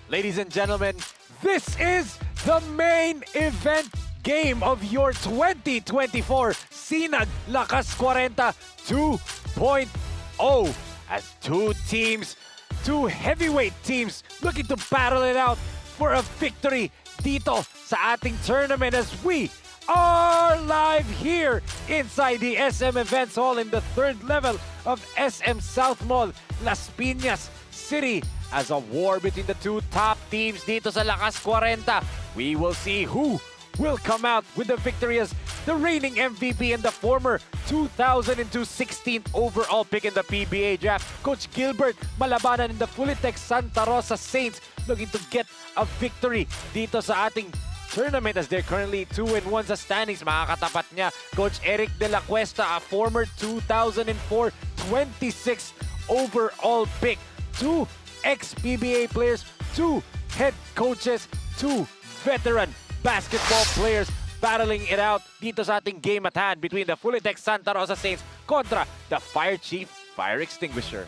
Ladies and gentlemen, this is the main event game of your 2024 SinagLakasKwarenta 2.0 as two heavyweight teams looking to battle it out for a victory dito sa ating tournament as we are live here inside the SM Events Hall in the third level of SM SOUTHMALL, Las Piñas City. As a war between the two top teams dito sa Lakas 40, we will see who will come out with the victory as the reigning MVP and the former 2002 16th overall pick in the PBA draft. Coach Gilbert malabanan in the Fulitech Santa Rosa Saints looking to get a victory dito sa ating tournament as they're currently 2-1 sa standings. Makakatapat niya Coach Eric De La Cuesta, a former 2004 26th overall pick. Two ex-PBA players, two head coaches, two veteran basketball players battling it out dito sa ating game at hand between the Fulitech Santa Rosa Saints kontra the FIRECHIEF Fire Extinguisher.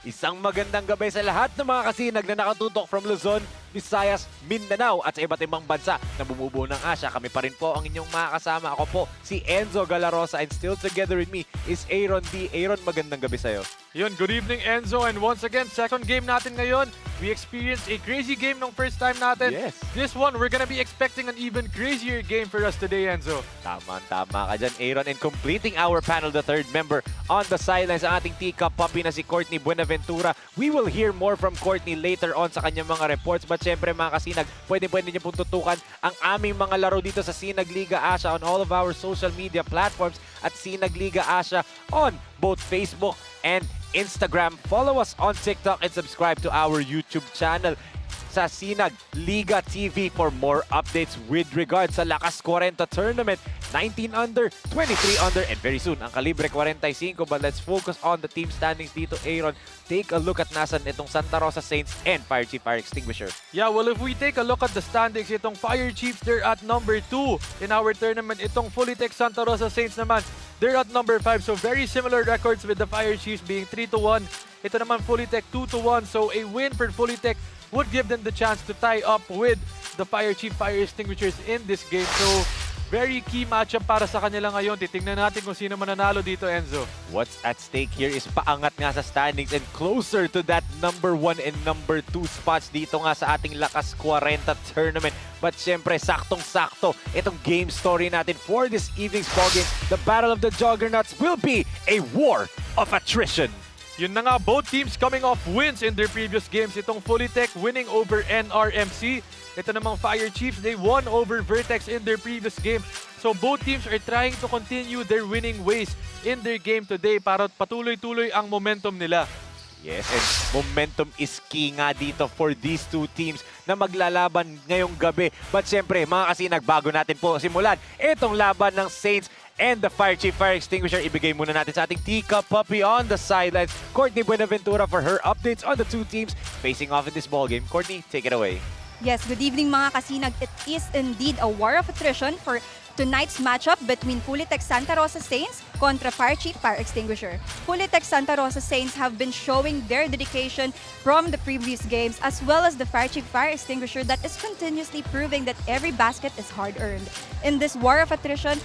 Isang magandang gabi sa lahat ng mga kasinag na nakatutok from Luzon, Visayas, Mindanao at sa iba't ibang bansa na bumubuo ng Asya. Kami pa rin po ang inyong mga kasama. Ako po si Enzo Galarosa and still together with me is Aaron D. Aaron, magandang gabi sa'yo. Yun, good evening Enzo, and once again, second game natin ngayon. We experienced a crazy game nung first time natin. Yes. This one, we're gonna be expecting an even crazier game for us today, Enzo. Tama ka dyan, Aaron. And completing our panel, the third member on the sidelines, ang ating teacup puppy na si Courtney Buenaventura. We will hear more from Courtney later on sa kanyang mga reports. But syempre mga kasinag, pwede niyo pong tutukan ang aming mga laro dito sa SINAG Liga Asya on all of our social media platforms at SINAG Liga Asya on both Facebook and Instagram. Follow us on TikTok and subscribe to our YouTube channel sa SINAG Liga TV for more updates with regards sa Lakas 40 tournament. 19 under, 23 under, and very soon ang kalibre 45. But let's focus on the team standings dito, Aaron. Take a look at nasan itong Santa Rosa Saints and FIRECHIEF Fire Extinguisher. Yeah, well, if we take a look at the standings, itong FIRECHIEF, they're at number 2 in our tournament. Itong Fulitech Santa Rosa Saints naman, they're at number 5. So very similar records with the FIRECHIEFs being 3-1. Ito naman Fulitech 2-1. So a win for Fulitech would give them the chance to tie up with the FIRECHIEF Fire Extinguishers in this game. So very key matchup para sa kanila ngayon. Titingnan natin kung sino mananalo dito, Enzo. What's at stake here is paangat nga sa standings and closer to that number 1 and number 2 spots dito nga sa ating Lakas 40 tournament. But syempre, saktong-sakto itong game story natin for this evening's ballgame. The Battle of the Juggernauts will be a war of attrition. Yun na nga, both teams coming off wins in their previous games. Itong Fulitech winning over NRMC. Ito namang FIRECHIEFs, they won over Vertex in their previous game. So both teams are trying to continue their winning ways in their game today para patuloy-tuloy ang momentum nila. Yes, and momentum is key nga dito for these two teams na maglalaban ngayong gabi. But syempre, mga kasinag, bago natin po simulan itong laban ng Saints and the FIRECHIEF Fire Extinguisher, ibigay muna natin sa ating teacup puppy on the sidelines, Courtney Buenaventura, for her updates on the two teams facing off in this ballgame. Courtney, take it away. Yes, good evening mga kasinag. It is indeed a war of attrition for tonight's matchup between Fulitech Santa Rosa Saints kontra FIRECHIEF Fire Extinguisher. Fulitech Santa Rosa Saints have been showing their dedication from the previous games, as well as the FIRECHIEF Fire Extinguisher that is continuously proving that every basket is hard-earned. In this war of attrition,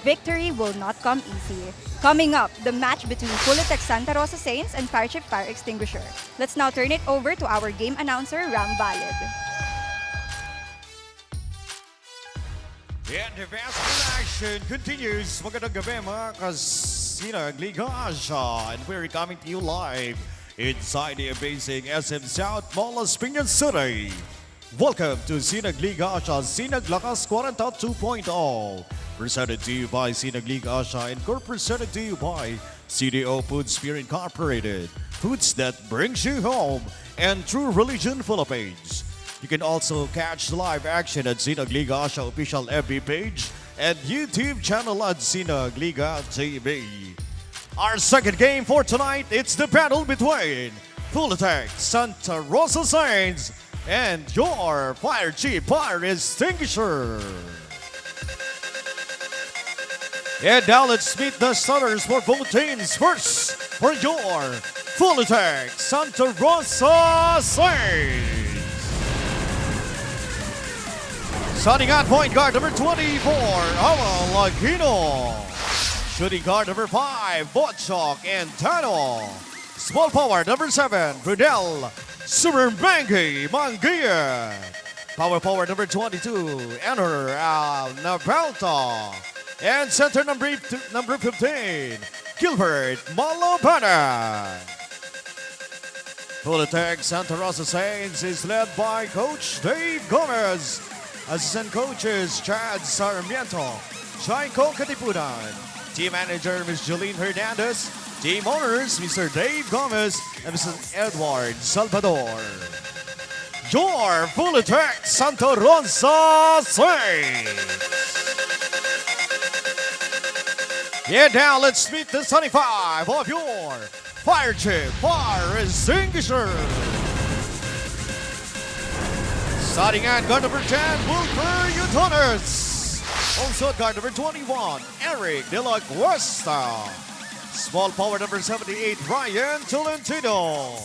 victory will not come easy. Coming up, the match between Fulitech Santa Rosa Saints and FIRECHIEF Fire Extinguisher. Let's now turn it over to our game announcer, Ram Valid. And the basketball action continues. Magandang gabi mga kasinag Liga Asya. And we're coming to you live inside the amazing SM SOUTHMALL, Las Piñas City. Welcome to SINAG Liga Asya, SinagLakasKwarenta 2.0. Presented to you by SINAG Liga Asya and co-presented to you by CDO Food Sphere Incorporated, foods that brings you home, and True Religion Philippines. You can also catch live action at SINAG Liga ASYA official FB page and YouTube channel at SINAG Liga TV. Our second game for tonight, it's the battle between Full-Tech Santa Rosa Saints and your Fire Chief Fire Extinguisher. And now let's meet the starters for both teams. First, for your Full-Tech Santa Rosa Saints. Starting at point guard number 24, Amal Aquino. Shooting guard number 5, Botchok and Tano. Small forward number 7, Brunel Supermangi Mangia. Power forward number 22, Enner Nabalta. And center number 15, Gilbert Malabana. Full-Tech Santa Rosa Saints is led by Coach Dave Gomez. Assistant coaches Chad Sarmiento, Jaiko Katipunan. Team manager Ms. Jolene Hernandez. Team owners Mr. Dave Gomez and Mr. Edward Salvador. Your Full-Tech Santa Rosa Saints. Yeah, now let's meet the 25 of your Fire Chief Fire Extinguisher. Starting at guard number 10, Wilfer Utonis. Also at guard number 21, Eric De La Cuesta. Small forward number 78, Ryan Tolentino.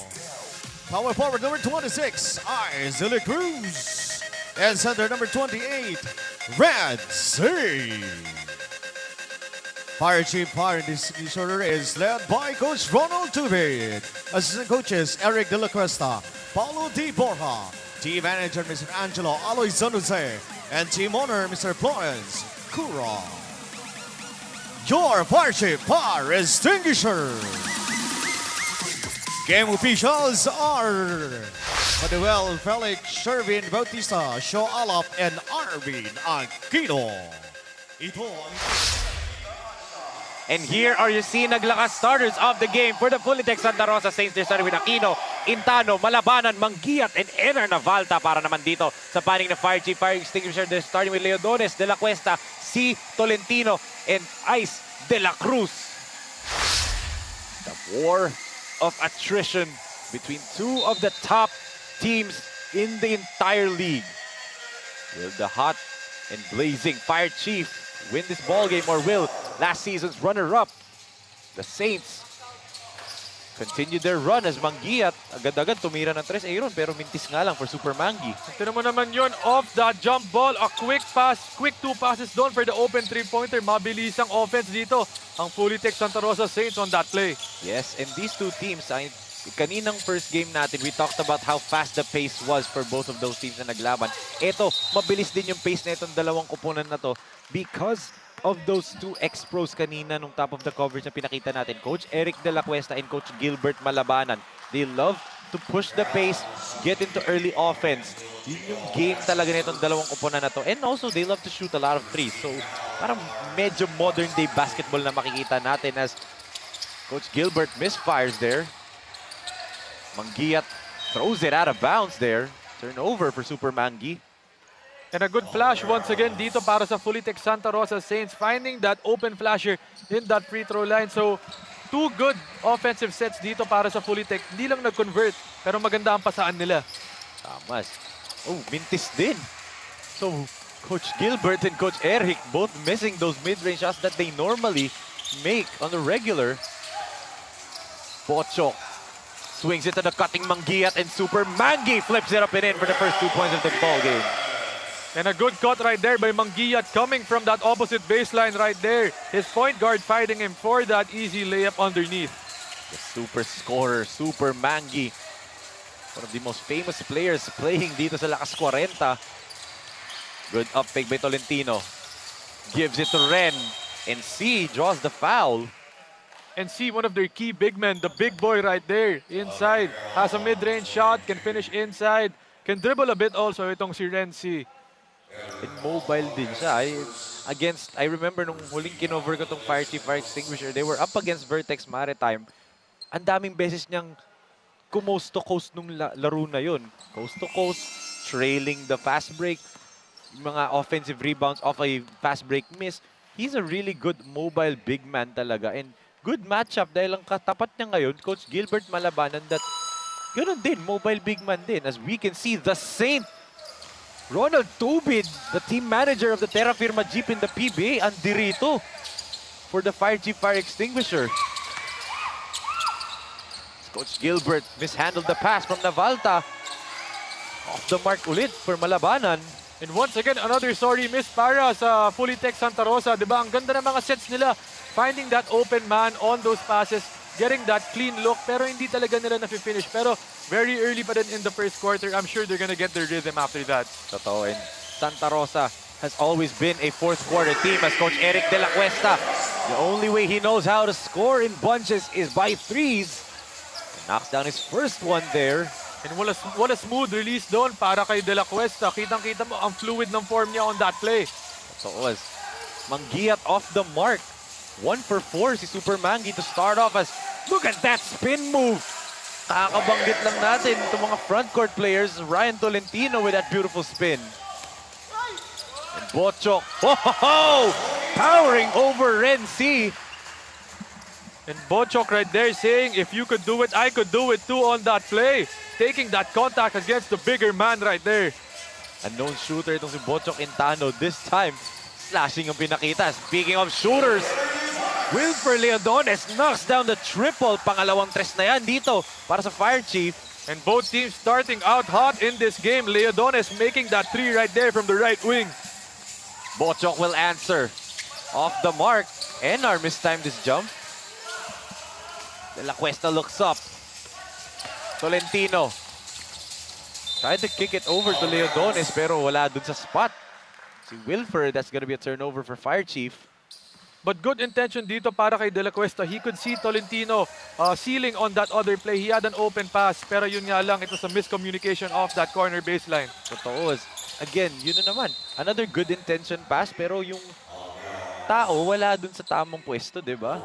Power forward number 26, Isla Cruz. And center number 28, Red Sea. Fire Chief Fire Extinguisher is led by Coach Ronald Tubid. Assistant coaches Eric De La Cuesta, Paulo Di Borja. Team manager Mr. Angelo Aloy Jose. And team owner Mr. Florence Kura. Your Fire Chief Fire Extinguisher. Game officials are Manuel Felix, Shervin Bautista, Show Alap, and Arvin Aquino. Ito ang... And here are your SINAG Lakas starters of the game for the Full-Tech Santa Rosa Saints. They're starting with Aquino, Intano, Malabanan, Mangiat, and Ener Navalta para naman dito sa paning na Fire Chief Fire Extinguisher. They're starting with Leodones, De La Cuesta, C. Tolentino, and Ice De La Cruz. The war of attrition between two of the top teams in the entire league. Will the hot and blazing Fire Chief win this ball game, or will last season's runner-up, the Saints, continue their run as Mangiat agad-agad tumira ng 3 Aaron, pero mintis nga lang for Super Mangi. Tignan mo naman yun, off the jump ball, a quick pass, quick 2 passes doon for the open 3-pointer. Mabilis ang offense dito, ang Full-Tech Santa Rosa Saints on that play. Yes, and these two teams, kaninang first game natin, we talked about how fast the pace was for both of those teams na naglaban. Ito, mabilis din yung pace na itong dalawang kupunan na to because of those two ex-pros kanina nung top of the coverage na pinakita natin. Coach Eric De La Cuesta and Coach Gilbert Malabanan. They love to push the pace, get into early offense. Yun yung game talaga nitong dalawang kupunan na to. And also, they love to shoot a lot of threes. So, parang medyo modern day basketball na makikita natin as Coach Gilbert misfires there. Mangiat throws it out of bounds there. Turnover for Super Mangi. And a good flash once again dito para sa Full-Tech Santa Rosa Saints, finding that open flasher in that free throw line. So, 2 good offensive sets dito para sa Full-Tech. Hindi lang nag-convert, pero maganda ang pasaan nila. Tamas. Oh, mintis din. So, Coach Gilbert and Coach Eric both missing those mid-range shots that they normally make on the regular. Pochok swings it to the cutting Mangiat, and Super Mangi flips it up and in for the first 2 points of the ball game. And a good cut right there by Mangiat coming from that opposite baseline right there. His point guard fighting him for that easy layup underneath. The super scorer, Super Mangi. One of the most famous players playing dito sa LakasKwarenta. Good up fake by Tolentino. Gives it to Ren. And C draws the foul. And see one of their key big men, the big boy right there, inside. Has a mid-range shot, can finish inside. Can dribble a bit also itong si Ren C. And mobile din siya. against, I remember nung huling kinover ko tong FIRECHIEF Fire Extinguisher, they were up against Vertex Maritime. Ang daming beses niyang coast to coast nung laro na yun. Coast to coast, trailing the fast break, mga offensive rebounds off a fast break miss. He's a really good mobile big man talaga. And good matchup dahil ang katapat niya ngayon, Coach Gilbert Malabanan, that ganoon din, mobile big man din. As we can see, the Saint, Ronald Tubid, the team manager of the Terra Firma Jeep in the PBA, andirito for the FIRECHIEF Fire Extinguisher. Coach Gilbert mishandled the pass from Navalta. Off the mark ulit for Malabanan. And once again, another sorry miss para sa Fully Tech Santa Rosa. Diba? Ang ganda ng mga sets nila. Finding that open man on those passes. Getting that clean look. Pero hindi talaga nila na-finish. Pero very early pa din in the first quarter. I'm sure they're gonna get their rhythm after that. Totoo. And Santa Rosa has always been a fourth quarter team as Coach Eric De La Cuesta. The only way he knows how to score in bunches is by threes. Knocks down his first one there. And wala smooth release doon para kay De La Cuesta. Kitang-kita mo ang fluid ng form niya on that play. So was Mangiat off the mark. 1 for 4 si Super Mangi to start off as look at that spin move. Kakabanggit lang natin itong mga frontcourt players. Ryan Tolentino with that beautiful spin. And Bochok, oh, powering over Renzi. And Bochok right there saying, if you could do it, I could do it too on that play. Taking that contact against the bigger man right there. Unknown shooter itong si Bochok Intano. This time, slashing ang pinakita. Speaking of shooters, Wilfer Leodones knocks down the triple. Pangalawang tres na yan dito para sa FIRECHIEF. And both teams starting out hot in this game. Leodones making that three right there from the right wing. Bochok will answer. Off the mark. Enar mistimed this jump. De La Cuesta looks up. Tolentino tried to kick it over to Leodones pero wala dun sa spot. Si Wilfer, that's gonna be a turnover for FIRECHIEF. But good intention dito para kay De La Cuesta. He could see Tolentino sealing on that other play. He had an open pass pero yun nga lang, it was a miscommunication off that corner baseline. Totoo. Again, yun na naman. Another good intention pass pero yung tao wala dun sa tamang pwesto, di ba?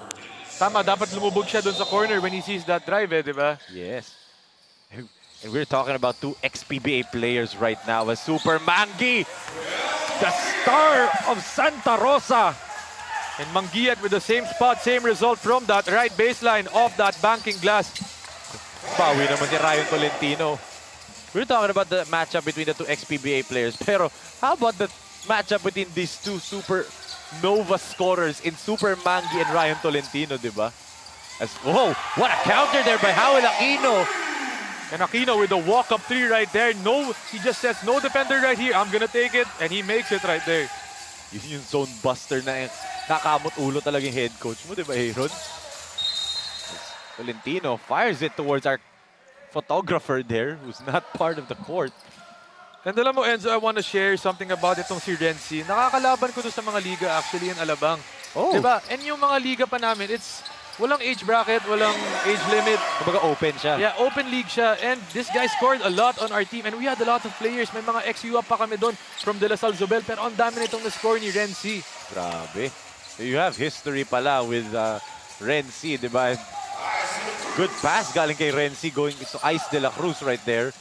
Tama, dapat lumubog siya dun sa corner when he sees that drive, di ba? Yes. And we're talking about two ex-PBA players right now. As Super Mangi, the star of Santa Rosa. And Mangiat with the same spot, same result from that right baseline off that banking glass. Bawi naman si Ryan Tolentino. We're talking about the matchup between the two ex-PBA players. Pero how about the matchup between these two super Nova scorers in Super Mangi and Ryan Tolentino, di ba? Whoa, what a counter there by Howell Aquino. And Aquino with a walk-up three right there. No, he just says, no defender right here. I'm gonna take it. And he makes it right there. Yun yung zone buster na kakamot ulo talaga yung head coach mo, di ba, Aaron? Tolentino fires it towards our photographer there who's not part of the court. And alam mo, Enzo, I want to share something about itong si Renzi. Nakakalaban ko to sa mga liga actually in Alabang. Oh. Diba? And yung mga liga pa namin, it's walang age bracket, walang age limit. Kumbaga open siya. Yeah, open league siya. And this guy scored a lot on our team. And we had a lot of players. May mga ex-UAP pa kami doon from De La Salle Zobel. Pero ang dami nitong na-score ni Renzi. Grabe. So you have history pala with Renzi, di ba? Good pass galing kay Renzi going to Ice De La Cruz right there.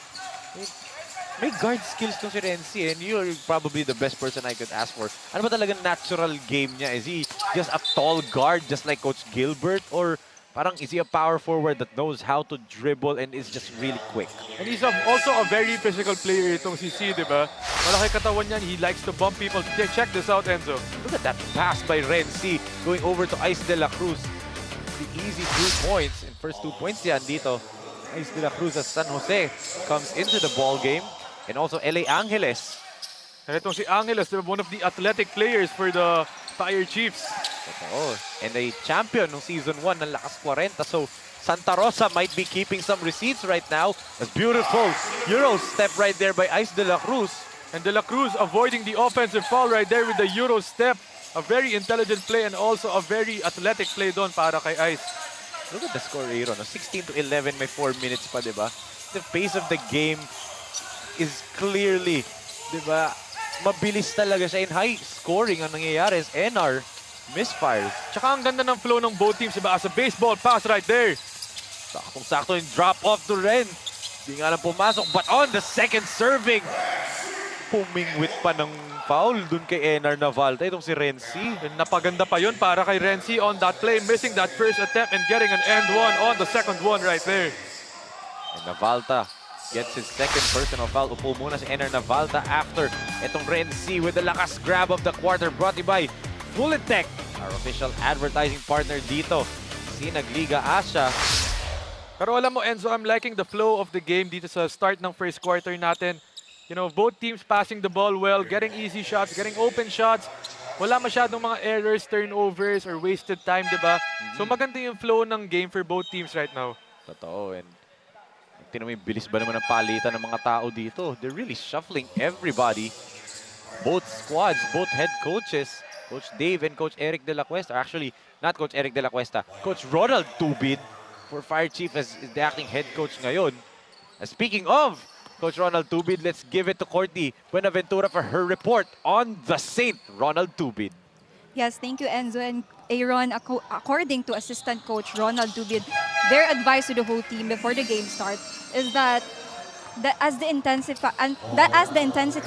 May guard skills to si Renzi and you're probably the best person I could ask for. Ano ba talagang natural game niya? Is he just a tall guard just like Coach Gilbert? Or parang is he a power forward that knows how to dribble and is just really quick? And he's also a very physical player itong si C, di ba? Malaki katawan niyan. He likes to bump people. Check this out, Enzo. Look at that pass by Renzi going over to Ice De La Cruz. The easy 2 points. And first 2 points yan dito. Ice De La Cruz as San Jose comes into the ball game. And also LA Angeles. And itong si Angeles, one of the athletic players for the FIRECHIEFs. Totoo. And a champion ng Season 1 ng LakasKwarenta. So Santa Rosa might be keeping some receipts right now. A beautiful Euro step right there by Ice De La Cruz. And De La Cruz avoiding the offensive foul right there with the Euro step. A very intelligent play and also a very athletic play doon para kay Ice. Look at the score, Aaron. 16-11, may 4 minutes pa, di ba? The pace of the game is clearly, di ba, mabilis talaga siya in high scoring. Ang nangyayari is NR misfires. Tsaka ang ganda ng flow ng both teams, diba? As a baseball pass right there. Saktong-sakto yung drop off to Ren. Hindi nga lang pumasok, but on the second serving, pumingwit pa ng foul dun kay NR Navalta. Itong si Renzi. And napaganda pa yun para kay Renzi on that play, missing that first attempt and getting an end one on the second one right there. And Navalta gets his second personal foul. Upo muna si NR Navalta after itong Renzi with the lakas grab of the quarter brought to you by Fulitech, our official advertising partner dito. SINAG Liga Asya. Pero alam mo, Enzo, I'm liking the flow of the game dito sa start ng first quarter natin. You know, both teams passing the ball well, getting easy shots, getting open shots. Wala masyadong mga errors, turnovers, or wasted time, diba? So maganda yung flow ng game for both teams right now. Totoo. And tingnan mo yung bilis ba naman ng palitan ng mga tao dito. They're really shuffling everybody. Both squads, both head coaches, Coach Dave and Coach Eric De La Cuesta. Actually, not Coach Eric De La Cuesta. Coach Ronald Tubid for Fire Chief as the acting head coach ngayon. Speaking of Coach Ronald Tubid, let's give it to Courtney Buenaventura for her report on the Saint Ronald Tubid. Yes, thank you, Enzo and Aaron. According to assistant coach Ronald Tubid, their advice to the whole team before the game start is that as the intensity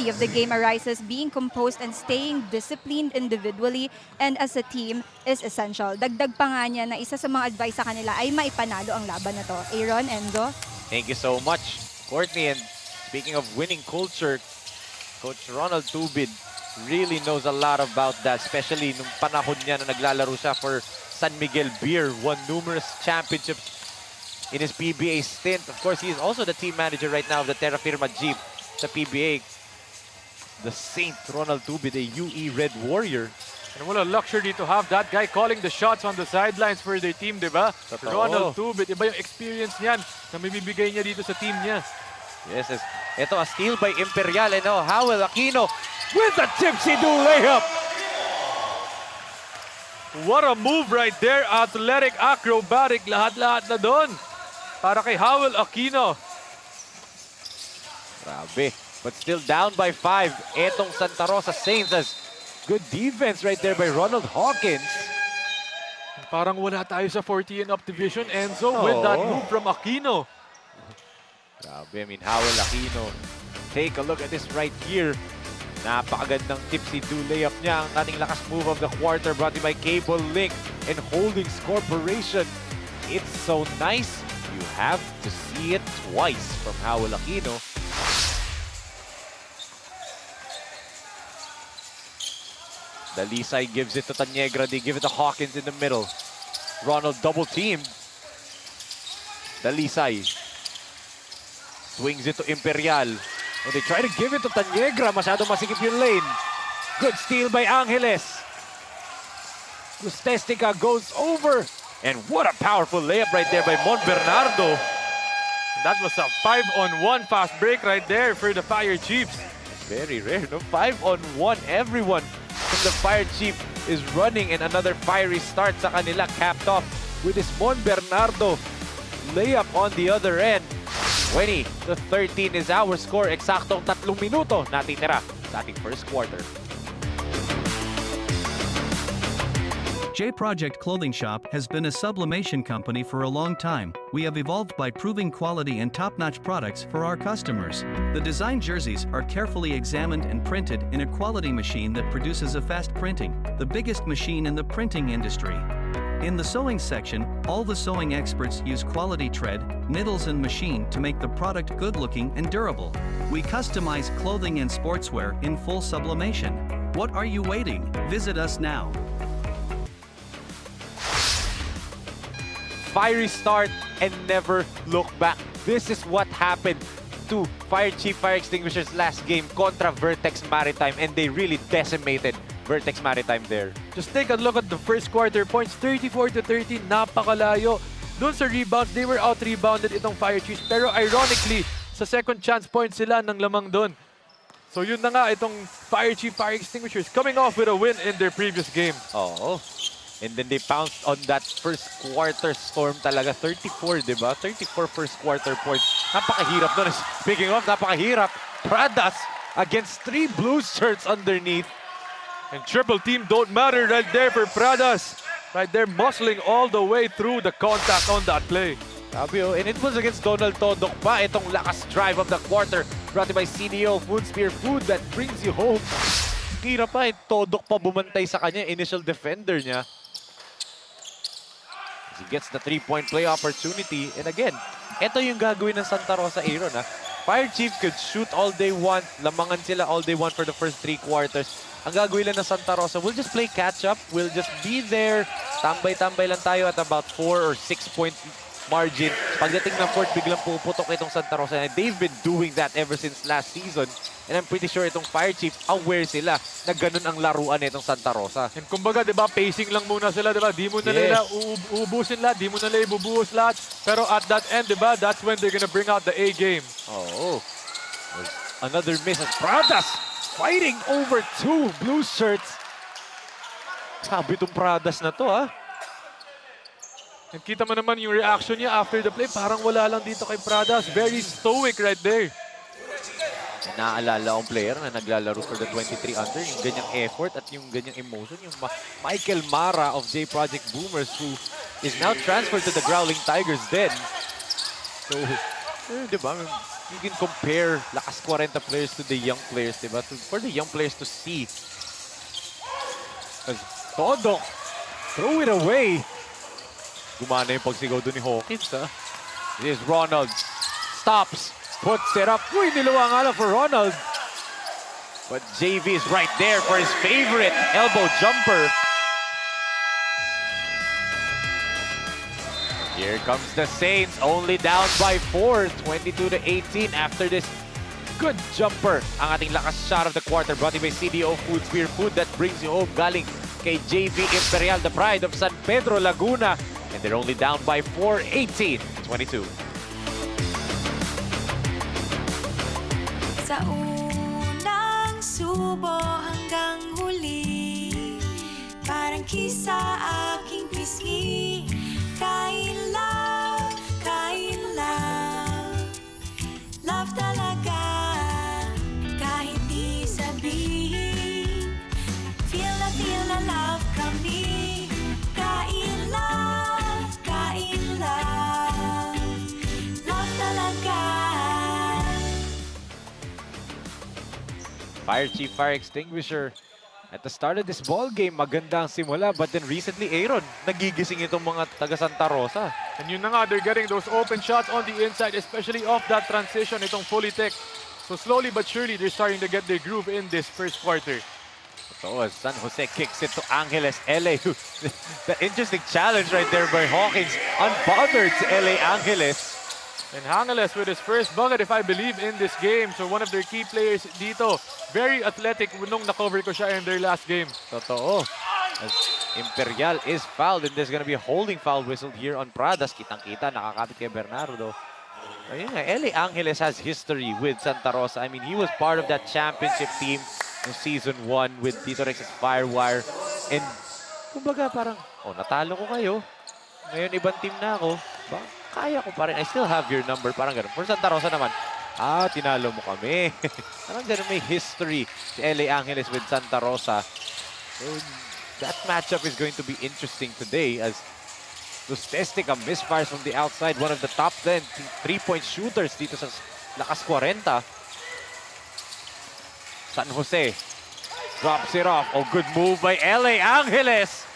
of the game arises, being composed and staying disciplined individually and as a team is essential. Dagdag pa nga niya na isa sa mga advice sa kanila ay maipanalo ang laban na to. Aaron, Enzo? Thank you so much, Courtney. And speaking of winning culture, Coach Ronald Tubid really knows a lot about that, especially nung panahon niya na naglalaro siya for San Miguel Beer, won numerous championships in his PBA stint. Of course, he is also the team manager right now of the Terra Firma Jeep sa PBA. The Saint Ronald Tubid, a UE Red Warrior. And what a luxury to have that guy calling the shots on the sidelines for their team, diba? Totoo. Ronald Tubid, iba yung experience niyan na mabibigay niya dito sa team niya. Yes, ito a steal by Imperial. And now Howell Aquino with the tipsy-do layup. What a move right there. Athletic, acrobatic, lahat-lahat na doon. Para kay Howell Aquino. Grabe. But still down by 5. Etong Santa Rosa Saints as good defense right there by Ronald Hawkins. Parang wala tayo sa 40 and up division, Enzo, with that move from Aquino. Grabe, I mean, Howell Aquino. Take a look at this right here. Napakagandang tipsy-do layup niya. Ang ating lakas move of the quarter brought to you by Cable Link and Holdings Corporation. It's so nice. You have to see it twice from Howell Aquino. Dalisay gives it to Taniegra. They give it to Hawkins in the middle. Ronald double-teamed. Dalisay swings it to Imperial. Oh, they try to give it to Taniegra. Masyadong masikip yung lane. Good steal by Angeles. Gustestica goes over. And what a powerful layup right there by Mon Bernardo. That was a 5-on-1 fast break right there for the Fire Chiefs. Very rare, no? 5-on-1. Everyone from the Fire Chief is running and another fiery start sa kanila capped off with this Mon Bernardo layup on the other end. 20-13 is our score. Eksaktong 3 minuto natitira sa ating first quarter. J Project Clothing Shop has been a sublimation company for a long time. We have evolved by proving quality and top-notch products for our customers. The design jerseys are carefully examined and printed in a quality machine that produces a fast printing, the biggest machine in the printing industry. In the sewing section, all the sewing experts use quality thread, needles and machine to make the product good-looking and durable. We customize clothing and sportswear in full sublimation. What are you waiting? Visit us now. Fiery start and never look back. This is what happened to Fire Chief Fire Extinguishers last game contra Vertex Maritime, and they really decimated Vertex Maritime there. Just take a look at the first quarter points, 34-13, napakalayo. Doon sa rebounds, they were out-rebounded itong Fire Chiefs. Pero ironically, sa second chance points sila ng lamang doon. So yun na nga, itong Fire Chief Fire Extinguishers coming off with a win in their previous game. Oo. And then they pounced on that first quarter storm talaga. 34, di ba? 34 first quarter points. Napakahirap doon. Speaking of, napakahirap. Pradas against 3 blue shirts underneath. And triple team don't matter right there for Pradas. Right there, muscling all the way through the contact on that play. Sabi, and it was against Donald Todok pa. Itong lakas drive of the quarter brought to you by CDO Food Spear, food that brings you home. Kira pa, Todok pa bumantay sa kanya, initial defender niya. As he gets the 3-point play opportunity. And again, ito yung gagawin ng Santa Rosa, Aaron. Fire Chief could shoot all they want. Lamangan sila all they want for the first 3 quarters. Ang gagawin lang ng Santa Rosa, we'll just play catch-up. We'll just be there. Tambay-tambay lang tayo at about 4 or 6-point margin. Pagdating ng 4th, biglang puputok itong Santa Rosa. And they've been doing that ever since last season. And I'm pretty sure itong Fire Chief, aware sila na ganun ang laruan itong Santa Rosa. And kumbaga, di ba, pacing lang muna sila, di ba? Di mo na nila uubusin lahat, di mo na nila ibubuhos lahat. Pero at that end, di ba, that's when they're gonna bring out the A game. Oh, another miss as Pradas fighting over 2 blue shirts. Sabi itong Pradas na to, ha? And kita mo naman yung reaction niya after the play. Parang wala lang dito kay Pradas. Very stoic right there. Naalala akong player na naglalaro for the 23 under. Yung ganyang effort at yung ganyang emotion. Yung Michael Mara of J Project Boomers who is now transferred to the Growling Tigers then. So, diba? You can compare Lakas 40 players to the young players, diba? For the young players to see. As Todok, throw it away. Gumana yung pagsigaw doon ni Hawkins, ha? This is Ronald. Stops. Puts it up. Uy, niluwa nga lang for Ronald. But JV is right there for his favorite elbow jumper. Here comes the Saints, only down by 4, 22-18 after this good jumper. Ang ating lakas shot of the quarter brought to you by CDO Food Spear, food that brings you home. Galing kay JV Imperial, the pride of San Pedro, Laguna. And they're only down by 4, 18-22. Sa unang subo hanggang huli, parang kisa aking pisngi. Kain love, love talaga, kahit di sabihin. Feel na love kami. Kain love, love talaga. Fire Chief, Fire Extinguisher. At the start of this ball game, maganda ang simula. But then recently, Aaron, nagigising itong mga taga Santa Rosa. And yun na nga, they're getting those open shots on the inside, especially off that transition, itong fully tech. So slowly but surely, they're starting to get their groove in this first quarter. So as San Jose kicks it to Angeles, LA. The interesting challenge right there by Hawkins. Unbothered to LA Angeles. And Angeles with his first bucket, if I believe, in this game. So one of their key players dito. Very athletic nung na-cover ko siya in their last game. Totoo. As Imperial is fouled and there's gonna be a holding foul whistled here on Pradas. Kitang-kita, nakakapit kay Bernardo. Ayun nga, LA Angeles has history with Santa Rosa. I mean, he was part of that championship team in Season 1 with Tito Rex's Firewire. And kumbaga parang, oh, natalo ko kayo. Ngayon, ibang team na ako. Kaya ko pa rin. I still have your number. Parang ganun. For Santa Rosa naman, tinalo mo kami. Parang ganun, may history si LA Angeles with Santa Rosa. So, that matchup is going to be interesting today as Lustestica misfires from the outside. One of the top 10 3-point shooters dito sa Lakas 40. San Jose drops it off. Oh, good move by LA Angeles.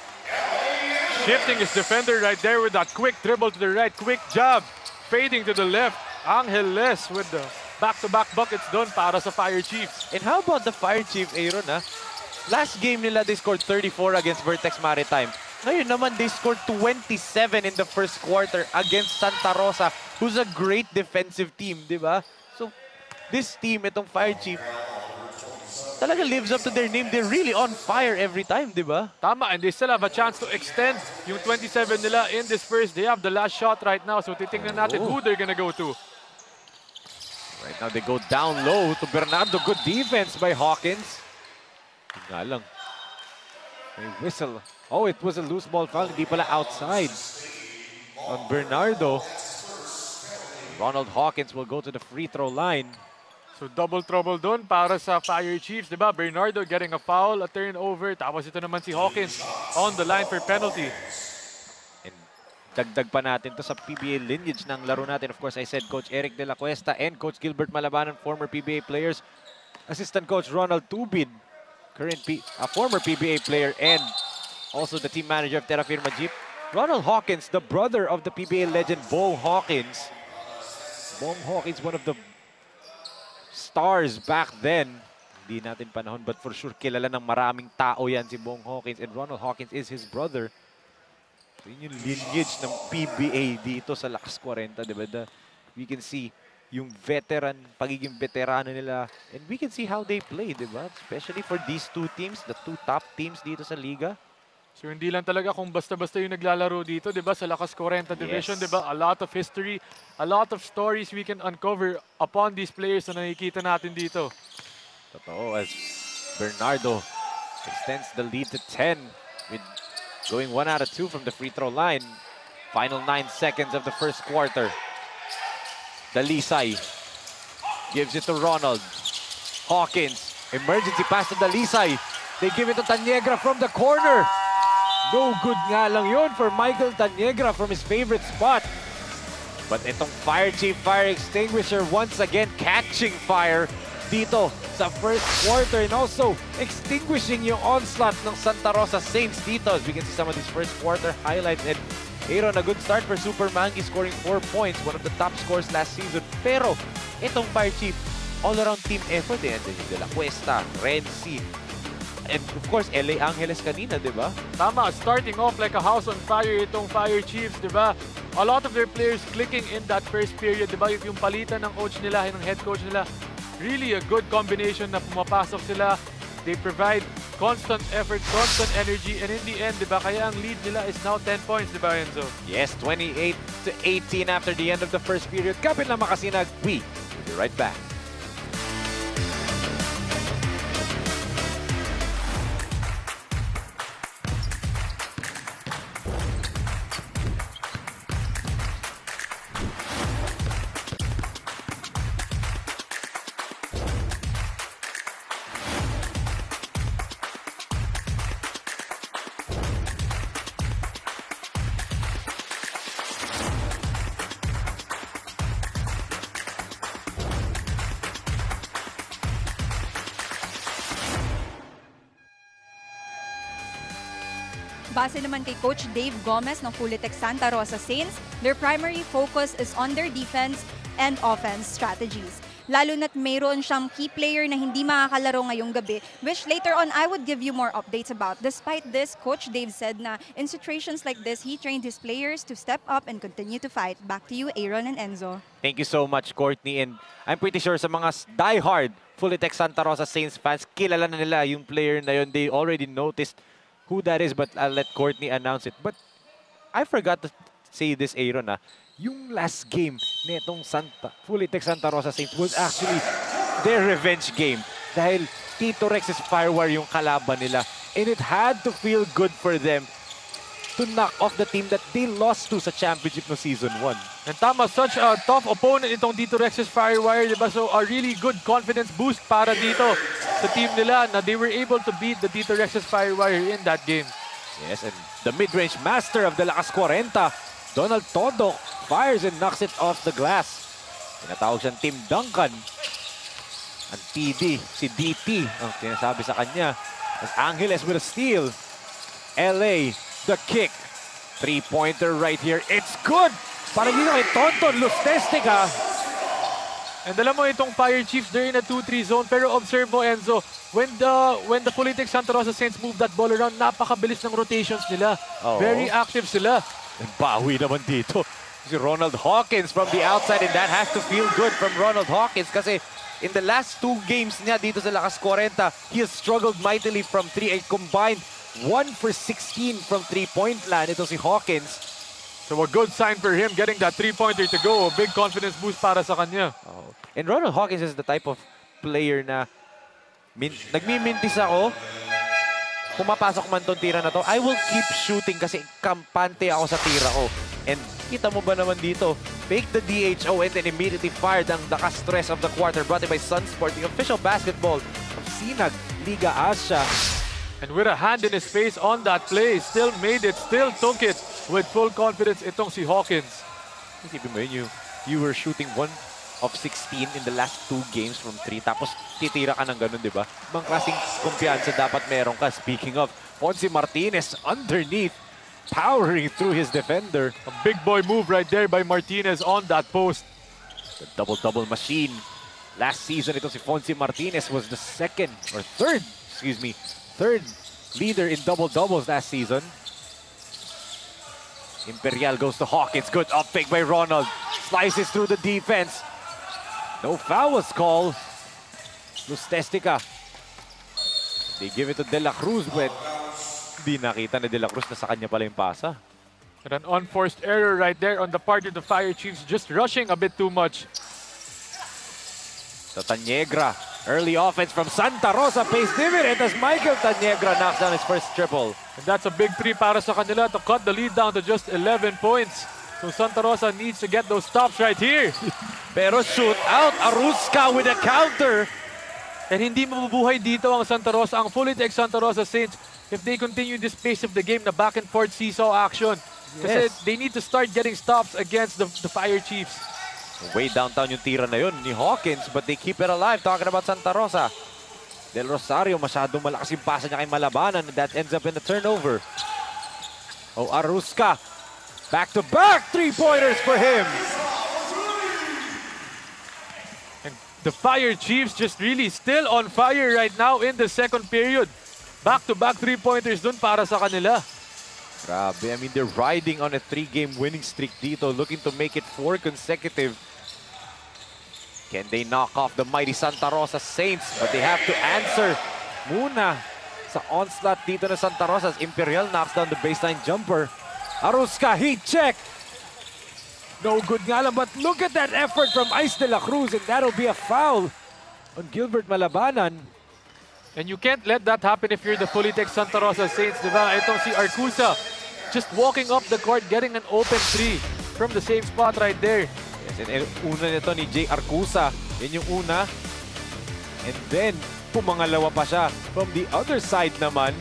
Shifting his defender right there with that quick dribble to the right, quick jab. Fading to the left. Angeles with the back-to-back buckets done para sa Fire Chiefs. And how about the Fire Chief, Aaron, ha? Last game nila, they scored 34 against Vertex Maritime. Ngayon naman, they scored 27 in the first quarter against Santa Rosa, who's a great defensive team, di ba? So, this team, itong Fire Chief, talaga lives up to their name. They're really on fire every time, di ba? Tama, and they still have a chance to extend yung 27 nila in this first. They have the last shot right now, so titingnan natin who they're gonna go to. Right now, they go down low to Bernardo. Good defense by Hawkins. Nga lang. May whistle. Oh, it was a loose ball foul. Hindi pala outside on Bernardo. Ronald Hawkins will go to the free throw line. So double trouble doon para sa Fire Chiefs, di ba? Bernardo getting a foul, a turnover. Tapos ito naman si Hawkins on the line for penalty. And dagdag pa natin to sa PBA lineage ng laro natin. Of course, I said Coach Eric De La Cuesta and Coach Gilbert Malabanan, former PBA players. Assistant Coach Ronald Tubid, former PBA player and also the team manager of Terra Firma Jeep. Ronald Hawkins, the brother of the PBA legend Bong Hawkins. Bong Hawkins, one of the stars back then. Hindi natin panahon, but for sure kilala ng maraming tao yan si Bong Hawkins, and Ronald Hawkins is his brother. So yun yung lineage ng PBA dito sa Lakas 40, diba? We can see yung pagiging veterano nila, and we can see how they play, diba? Especially for these two teams, the two top teams dito sa liga. So hindi lang talaga kung basta-basta yung naglalaro dito, 'di ba? Sa Lakas 40 division, 'di ba? A lot of history, a lot of stories we can uncover upon these players na nakikita natin dito. Totoo, as Bernardo extends the lead to 10 with going 1 out of 2 from the free throw line. Final 9 seconds of the first quarter. Dalisay gives it to Ronald. Hawkins, emergency pass to Dalisay. They give it to Taniegra from the corner. No good nga lang yun for Michael Taniegra from his favorite spot. But itong Fire Chief Fire Extinguisher once again catching fire dito sa first quarter and also extinguishing yung onslaught ng Santa Rosa Saints dito. As we can see some of these first quarter highlights. And Aaron, a good start for Super Mangi, scoring 4 points, one of the top scores last season. Pero itong Fire Chief, all-around team effort eh. De La Cuesta, Renzi, and of course, LA Angeles kanina, di ba? Tama, starting off like a house on fire itong Fire Chiefs, di ba? A lot of their players clicking in that first period, di ba? Yung palitan ng coach nila, ng head coach nila, really a good combination na pumapasok sila. They provide constant effort, constant energy, and in the end, di ba? Kaya ang lead nila is now 10 points, di ba, Enzo? Yes, 28-18 after the end of the first period. Kapit lang makasinag, we will be right back. Base naman kay Coach Dave Gomez ng Fulitec Santa Rosa Saints, their primary focus is on their defense and offense strategies. Lalo na't mayroon siyang key player na hindi makakalaro ngayong gabi, which later on I would give you more updates about. Despite this, Coach Dave said na in situations like this, he trained his players to step up and continue to fight. Back to you, Aaron and Enzo. Thank you so much, Courtney. And I'm pretty sure sa mga die-hard Fulitec Santa Rosa Saints fans, kilala na nila yung player na yun. They already noticed who that is, but I'll let Courtney announce it. But I forgot to say this, Aaron, yung last game netong Fulitec Santa Rosa Saints was actually their revenge game. Dahil Tito Rex's Firewire yung kalaban nila. And it had to feel good for them to knock off the team that they lost to sa championship no season 1. And tama, such a tough opponent itong Tito Rex's Firewire, diba? So a really good confidence boost para dito sa team nila na they were able to beat the Tito Rex's Firewire in that game. Yes, and the mid-range master of the LakasKwarenta, Donald Todo, fires and knocks it off the glass. Tinatawag siyang Team Duncan. Ang TD, si DT, ang sinasabi sa kanya. As Angeles with a steal. LA, the kick. Three-pointer right here. It's good! Parang dito kay Tonton Lustestig, ha? And alam mo itong Fire Chiefs, they're in a 2-3 zone. Pero observe mo, Enzo, when the Fulitec Santa Rosa Saints move that ball around, napakabilis ng rotations nila. Oo. Very active sila. And bawi naman dito. Si Ronald Hawkins from the outside, and that has to feel good from Ronald Hawkins kasi in the last 2 games niya dito sa Lakas 40, he has struggled mightily from 3, combined 1 for 16 from 3-point land. Ito si Hawkins. So a good sign for him getting that 3-pointer to go. A big confidence boost para sa kanya. Oh. And Ronald Hawkins is the type of player na nagmimintis ako. Pumapasok man tong tira na to, I will keep shooting kasi kampante ako sa tira ko. And kita mo ba naman dito, Fake the DHO and then immediately fired ang Stress of the quarter brought in by Sunsport, the official basketball of SINAG Liga Asya. And with a hand in his face on that play, still made it, still took it with full confidence itong si Hawkins. Isipin mo yun, you were shooting 1 of 16 in the last 2 games from 3. Tapos titira ka ng ganun, di ba? Ibang klaseng kumpiyansa dapat meron ka. Speaking of, Fonzie Martinez underneath, powering through his defender. A big boy move right there by Martinez on that post. The double-double machine. Last season, ito si Fonzie Martinez was the third leader in double-doubles last season. Imperial goes to Hawkins. Good up pick by Ronald. Slices through the defense. No foul was called. Lustestica. They give it to De La Cruz, but di nakita ni De La Cruz na sa kanya pala yung pasa. And an unforced error right there on the part of the Fire Chiefs, just rushing a bit too much. So Taniegra, early offense from Santa Rosa pays dividend as Michael Taniegra knocks down his first triple. And that's a big 3 para sa kanila to cut the lead down to just 11 points. So Santa Rosa needs to get those stops right here. Pero shoot out, Aruska with a counter. And hindi mabubuhay dito ang Santa Rosa, ang fully tech Santa Rosa Saints, if they continue this pace of the game na back and forth seesaw action. Kasi they need to start getting stops against the Fire Chiefs. Way downtown yung tira na yun ni Hawkins, but they keep it alive. Talking about Santa Rosa. Del Rosario, masyadong malakas yung pasa niya kay Malabanan, and that ends up in a turnover. Oh, Aruska. Back-to-back 3-pointers for him. And the Fire Chiefs just really still on fire right now in the second period. Back-to-back 3-pointers dun para sa kanila. Grabe, I mean, they're riding on a 3-game winning streak dito, looking to make it 4 consecutive. Can they knock off the mighty Santa Rosa Saints? But they have to answer muna sa onslaught dito na Santa Rosa as Imperial knocks down the baseline jumper. Aruska, heat check! No good nga lang, but look at that effort from Ice De La Cruz, and that'll be a foul on Gilbert Malabanan. And you can't let that happen if you're the fully tech Santa Rosa Saints, di ba? Itong si Arcusa, just walking up the court, getting an open 3 from the same spot right there. Yes, and una nito ni Jay Arcusa. Yan yung una. And then, pumangalawa pa siya. From the other side naman.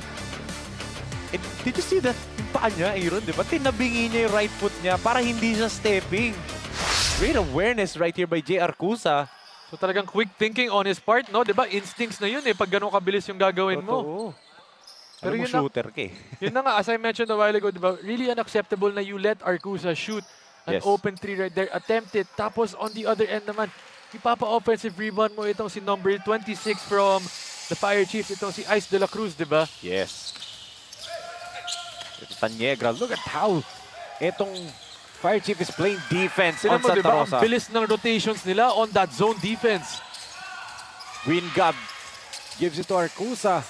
And did you see that? Yung paa niya, Aaron, di ba? Tinabingi niya yung right foot niya para hindi siya stepping. Great awareness right here by Jay Arcusa. So talagang quick thinking on his part, no? Diba? Instincts na yun eh, pag ganun kabilis yung gagawin mo. Pero yun shooter ka eh. Yun na nga, as I mentioned a while ago, diba? Really unacceptable na you let Arcusa shoot an open 3 right there, attempt it. Tapos on the other end naman, ipapa-offensive rebound mo itong si number 26 from the Fire Chiefs, itong si Ice De La Cruz, diba? Yes. Ito Taniegra, look at how itong Fire Chief is playing defense on Santa diba, Rosa. ang bilis ng rotations nila on that zone defense. Wingab gives it to Arcusa.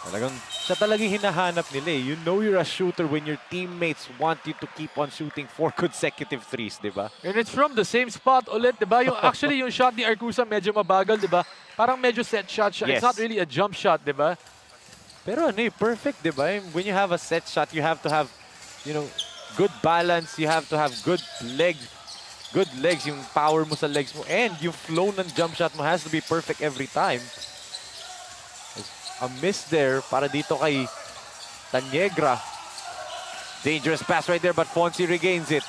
Talagang, siya talagang hinahanap nila eh. You know you're a shooter when your teammates want you to keep on shooting 4 consecutive threes, di ba? And it's from the same spot ulit, di ba? Actually, yung shot ni Arcusa medyo mabagal, di ba? Parang medyo set shot siya. Yes. It's not really a jump shot, di ba? Pero ano eh, perfect, di ba? When you have a set shot, you have to have, you know, good balance, you have to have good legs, yung power mo sa legs mo, and yung flow ng jump shot mo has to be perfect every time. A miss there para dito kay Taniegra. Dangerous pass right there, but Fonzie regains it.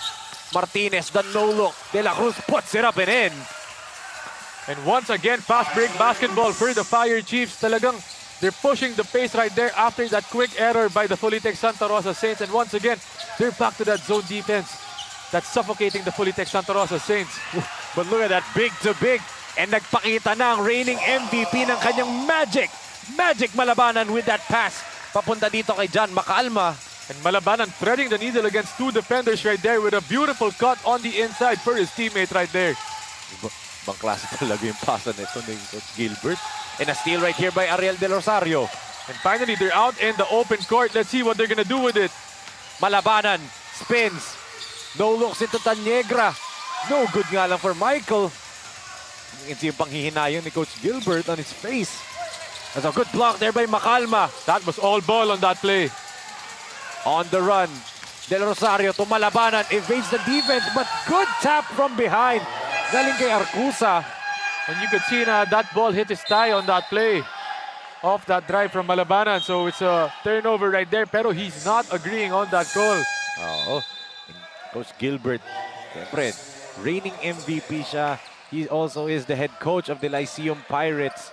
Martinez, the no-look. De La Cruz puts it up and in. And once again, fast break basketball for the Fire Chiefs. Talagang they're pushing the pace right there after that quick error by the fully tech Santa Rosa Saints. And once again, they're back to that zone defense that's suffocating the fully tech Santa Rosa Saints. But look at that, big to big. And nagpakita na ang reigning MVP ng kanyang Magic Malabanan with that pass. Papunta dito kay John Macalma. And Malabanan threading the needle against 2 defenders right there with a beautiful cut on the inside for his teammate right there. Ibang klase talaga yung pasa nito ni Coach Gilbert. And a steal right here by Ariel De Rosario. And finally, they're out in the open court. Let's see what they're gonna do with it. Malabanan spins. No looks into Taniegra. No good nga lang for Michael. It's yung panghihinayon ni Coach Gilbert on his face. That's a good block there by Macalma. That was all ball on that play. On the run. Del Rosario to Malabanan, evades the defense, but good tap from behind. Galing kay Arcusa. And you could see na that ball hit his thigh on that play. Off that drive from Malabanan. So it's a turnover right there. Pero he's not agreeing on that call. Oo. Coach Gilbert, siyempre, reigning MVP siya. He also is the head coach of the Lyceum Pirates.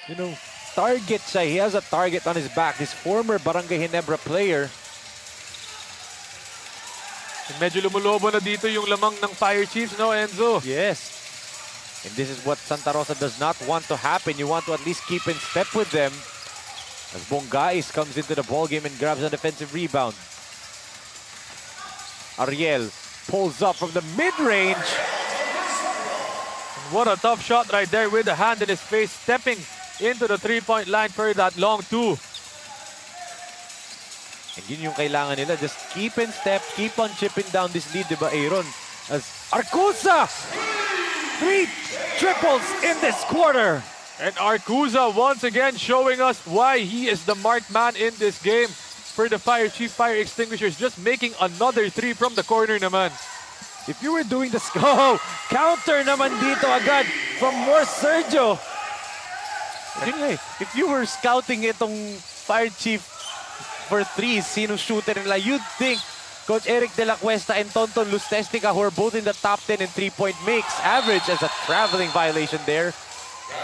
You know, target siya. He has a target on his back. This former Barangay Ginebra player. Medyo lumulobo na dito yung lamang ng Fire Chiefs, no, Enzo? Yes. And this is what Santa Rosa does not want to happen. You want to at least keep in step with them. As Bongais comes into the ballgame and grabs a defensive rebound. Ariel pulls up from the mid-range. What a tough shot right there with the hand in his face, stepping into the three-point line for that long two. And yun yung kailangan nila. Just keep in step, keep on chipping down this lead, diba, Aaron? As Arcusa! 3 triples in this quarter. And Arcusa once again showing us why he is the marked man in this game for the Fire Chief Fire Extinguishers. Just making another 3 from the corner naman. If you were doing the counter naman dito agad from more Sergio. Yun nga eh, if you were scouting itong Fire Chief for 3s, sino shooter nila, you'd think Coach Eric De La Cuesta and Tonton Lustestica, who are both in the top 10 in 3-point makes, average as a traveling violation there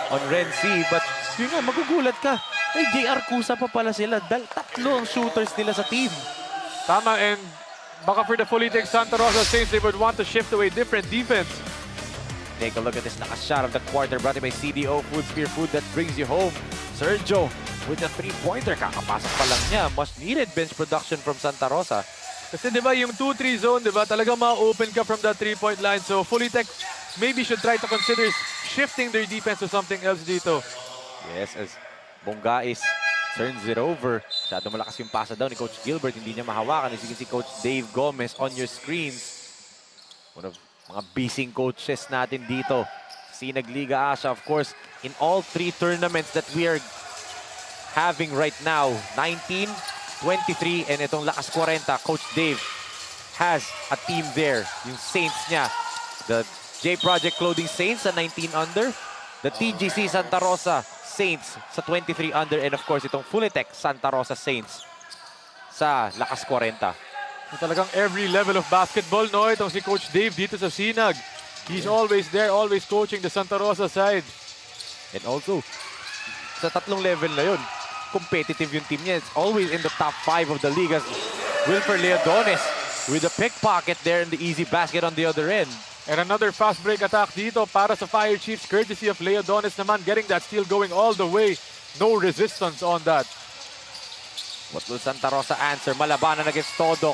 on Renzi. But yun nga, magugulat ka. Ay, JR Cusa pa pala sila. Tatlo ang shooters nila sa team. Tama, and baka for the fully take Santa Rosa Saints, they would want to shift to a different defense. Take a look at this last shot of the quarter brought to you by CDO Food, Spear Food that brings you home. Sergio with the 3-pointer, kakapasok pa lang niya. Much needed bench production from Santa Rosa. Kasi di ba yung 2-3 zone, di ba, talaga ma-open ka from that 3-point line. So fully tech maybe should try to consider shifting their defense to something else dito. Yes, as Bongais turns it over. Masyado malakas yung pasa daw ni Coach Gilbert. Hindi niya mahawakan. As you can see, Coach Dave Gomez on your screens. One of mga bising coaches natin dito. SINAG Liga Asya, of course, in all 3 tournaments that we are having right now, 19, 23, and itong LakasKwarenta, Coach Dave has a team there. Yung Saints niya, the J Project Clothing Saints sa 19 under, the TGC Santa Rosa Saints sa 23 under, and of course itong Fulitech Santa Rosa Saints sa LakasKwarenta. Talagang every level of basketball, no? Itong si Coach Dave dito sa SINAG. He's always there, always coaching the Santa Rosa side. And also, sa tatlong level na yun, competitive yung team niya. It's always in the top 5 of the league as Wilfer Leodones with a pickpocket there and the easy basket on the other end. And another fast break attack dito para sa Fire Chiefs, courtesy of Leodones naman, getting that steal going all the way. No resistance on that. What will Santa Rosa answer? Malabanan against Todo.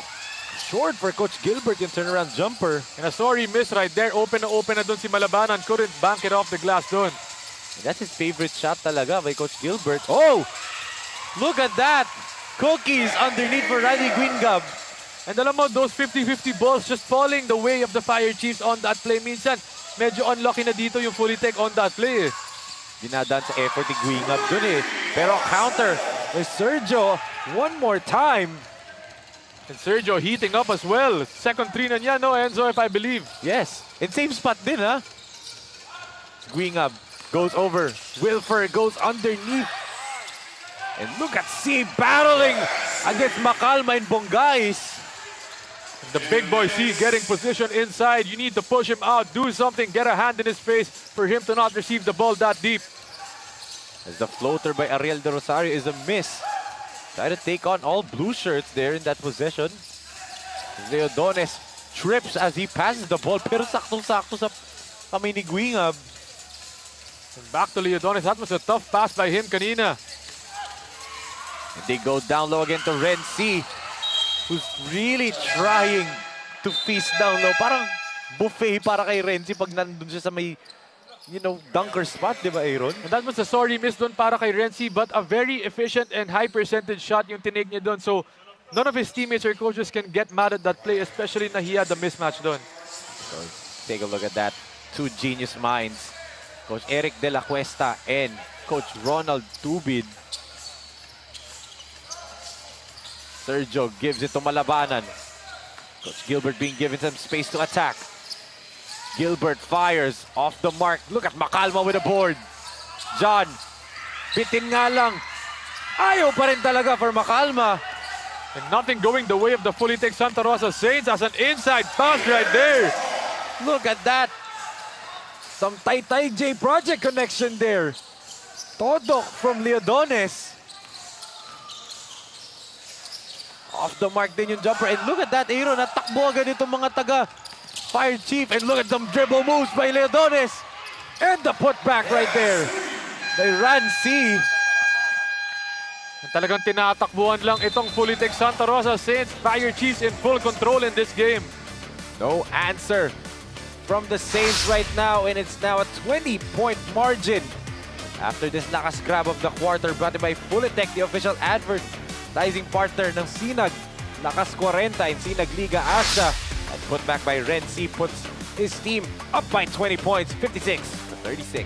Short for Coach Gilbert yung turnaround jumper. And a sorry miss right there. Open na dun si Malabanan. Couldn't bank it off the glass dun. And that's his favorite shot talaga by Coach Gilbert. Oh! Look at that! Cookies underneath for Riley Guingab. And alam mo, those 50-50 balls just falling the way of the Fire Chiefs on that play. Minsan, medyo unlucky na dito yung fully tech on that play. Dinadaan sa effort ni Guingab dun eh. Pero counter With Sergio one more time. And Sergio heating up as well. Second 3 na niya, no, Enzo, if I believe. yes. And same spot din, ha? Guingab goes over. Wilfer goes underneath. And look at C battling against Macalma and Bongais. The big boy C getting position inside. You need to push him out, do something, get a hand in his face for him to not receive the ball that deep. As the floater by Ariel De Rosario is a miss. Try to take on all blue shirts there in that possession. Leodones trips as he passes the ball, pero saktong-sakto sa kamay ni Guingab. And back to Leodones. That was a tough pass by him kanina. And they go down low again to Renzi, who's really trying to feast down low. Parang buffet para kay Renzi pag nandun siya sa may, you know, dunker spot, di ba, Aaron? And that was a sorry miss doon para kay Renzi, but a very efficient and high percentage shot yung tinake niya doon. So none of his teammates or coaches can get mad at that play, especially na he had the mismatch doon. So take a look at that. 2 genius minds. Coach Eric De La Cuesta and Coach Ronald Tubid. Sergio gives it to Malabanan. Coach Gilbert being given some space to attack. Gilbert fires off the mark. Look at Macalma with a board. John, bitin nga lang. Ayaw pa rin talaga for Macalma. And nothing going the way of the fully tech Santa Rosa Saints as an inside pass right there. Look at that. Some Taytay J Project connection there. Todok from Leodones. Off the mark din yung jumper. And look at that, Aaron. Natakbo agad itong mga taga Fire Chief. And look at some dribble moves by Leodones. And the putback right there. They ran C. Talagang tinatakbuhan lang itong fully tech Santa Rosa Saints. Fire Chiefs in full control in this game. No answer from the Saints right now. And it's now a 20-point margin. After this lakas grab of the quarter brought by Fulitech, the official advertising partner ng SinagLakasKwarenta in SINAG Liga ASYA. And put back by Ren C puts his team up by 20 points, 56-36.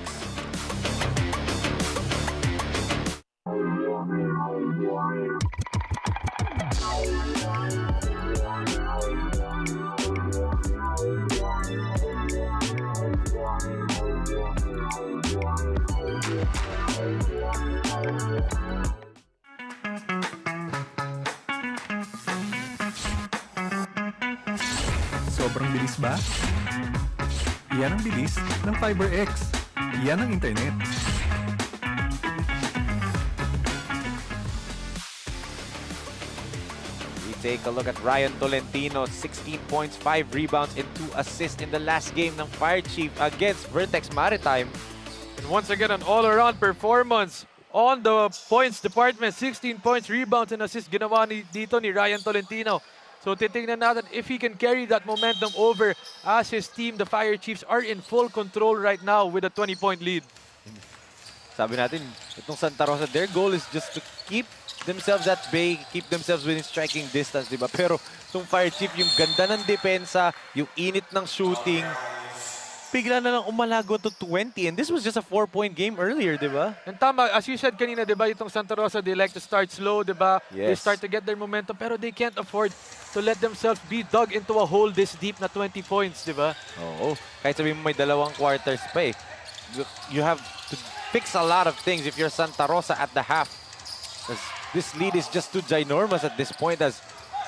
Sobrang bilis ba? Iyan ang bilis ng FiberX. Iyan ang internet. We take a look at Ryan Tolentino, 16 points, 5 rebounds, and 2 assists in the last game ng Fire Chief against Vertex Maritime. And once again, an all-around performance on the points department. 16 points, rebounds, and assists ginawa dito ni Ryan Tolentino. So titingnan natin if he can carry that momentum over as his team, the Fire Chiefs, are in full control right now with a 20-point lead. Sabi natin, itong Santa Rosa, their goal is just to keep themselves at bay, keep themselves within striking distance, di ba? Pero itong Fire Chief, yung ganda ng depensa, yung init ng shooting, bigla na lang umalago to 20. And this was just a 4-point game earlier, di ba? And tama, as you said kanina, di ba, itong Santa Rosa, they like to start slow, di ba? They Yes. start to get their momentum, pero they can't afford to let themselves be dug into a hole this deep na 20 points, di ba? Oo. Kahit sabihin mo may dalawang quarters pa eh. You have to fix a lot of things if you're Santa Rosa at the half. Because this lead is just too ginormous at this point as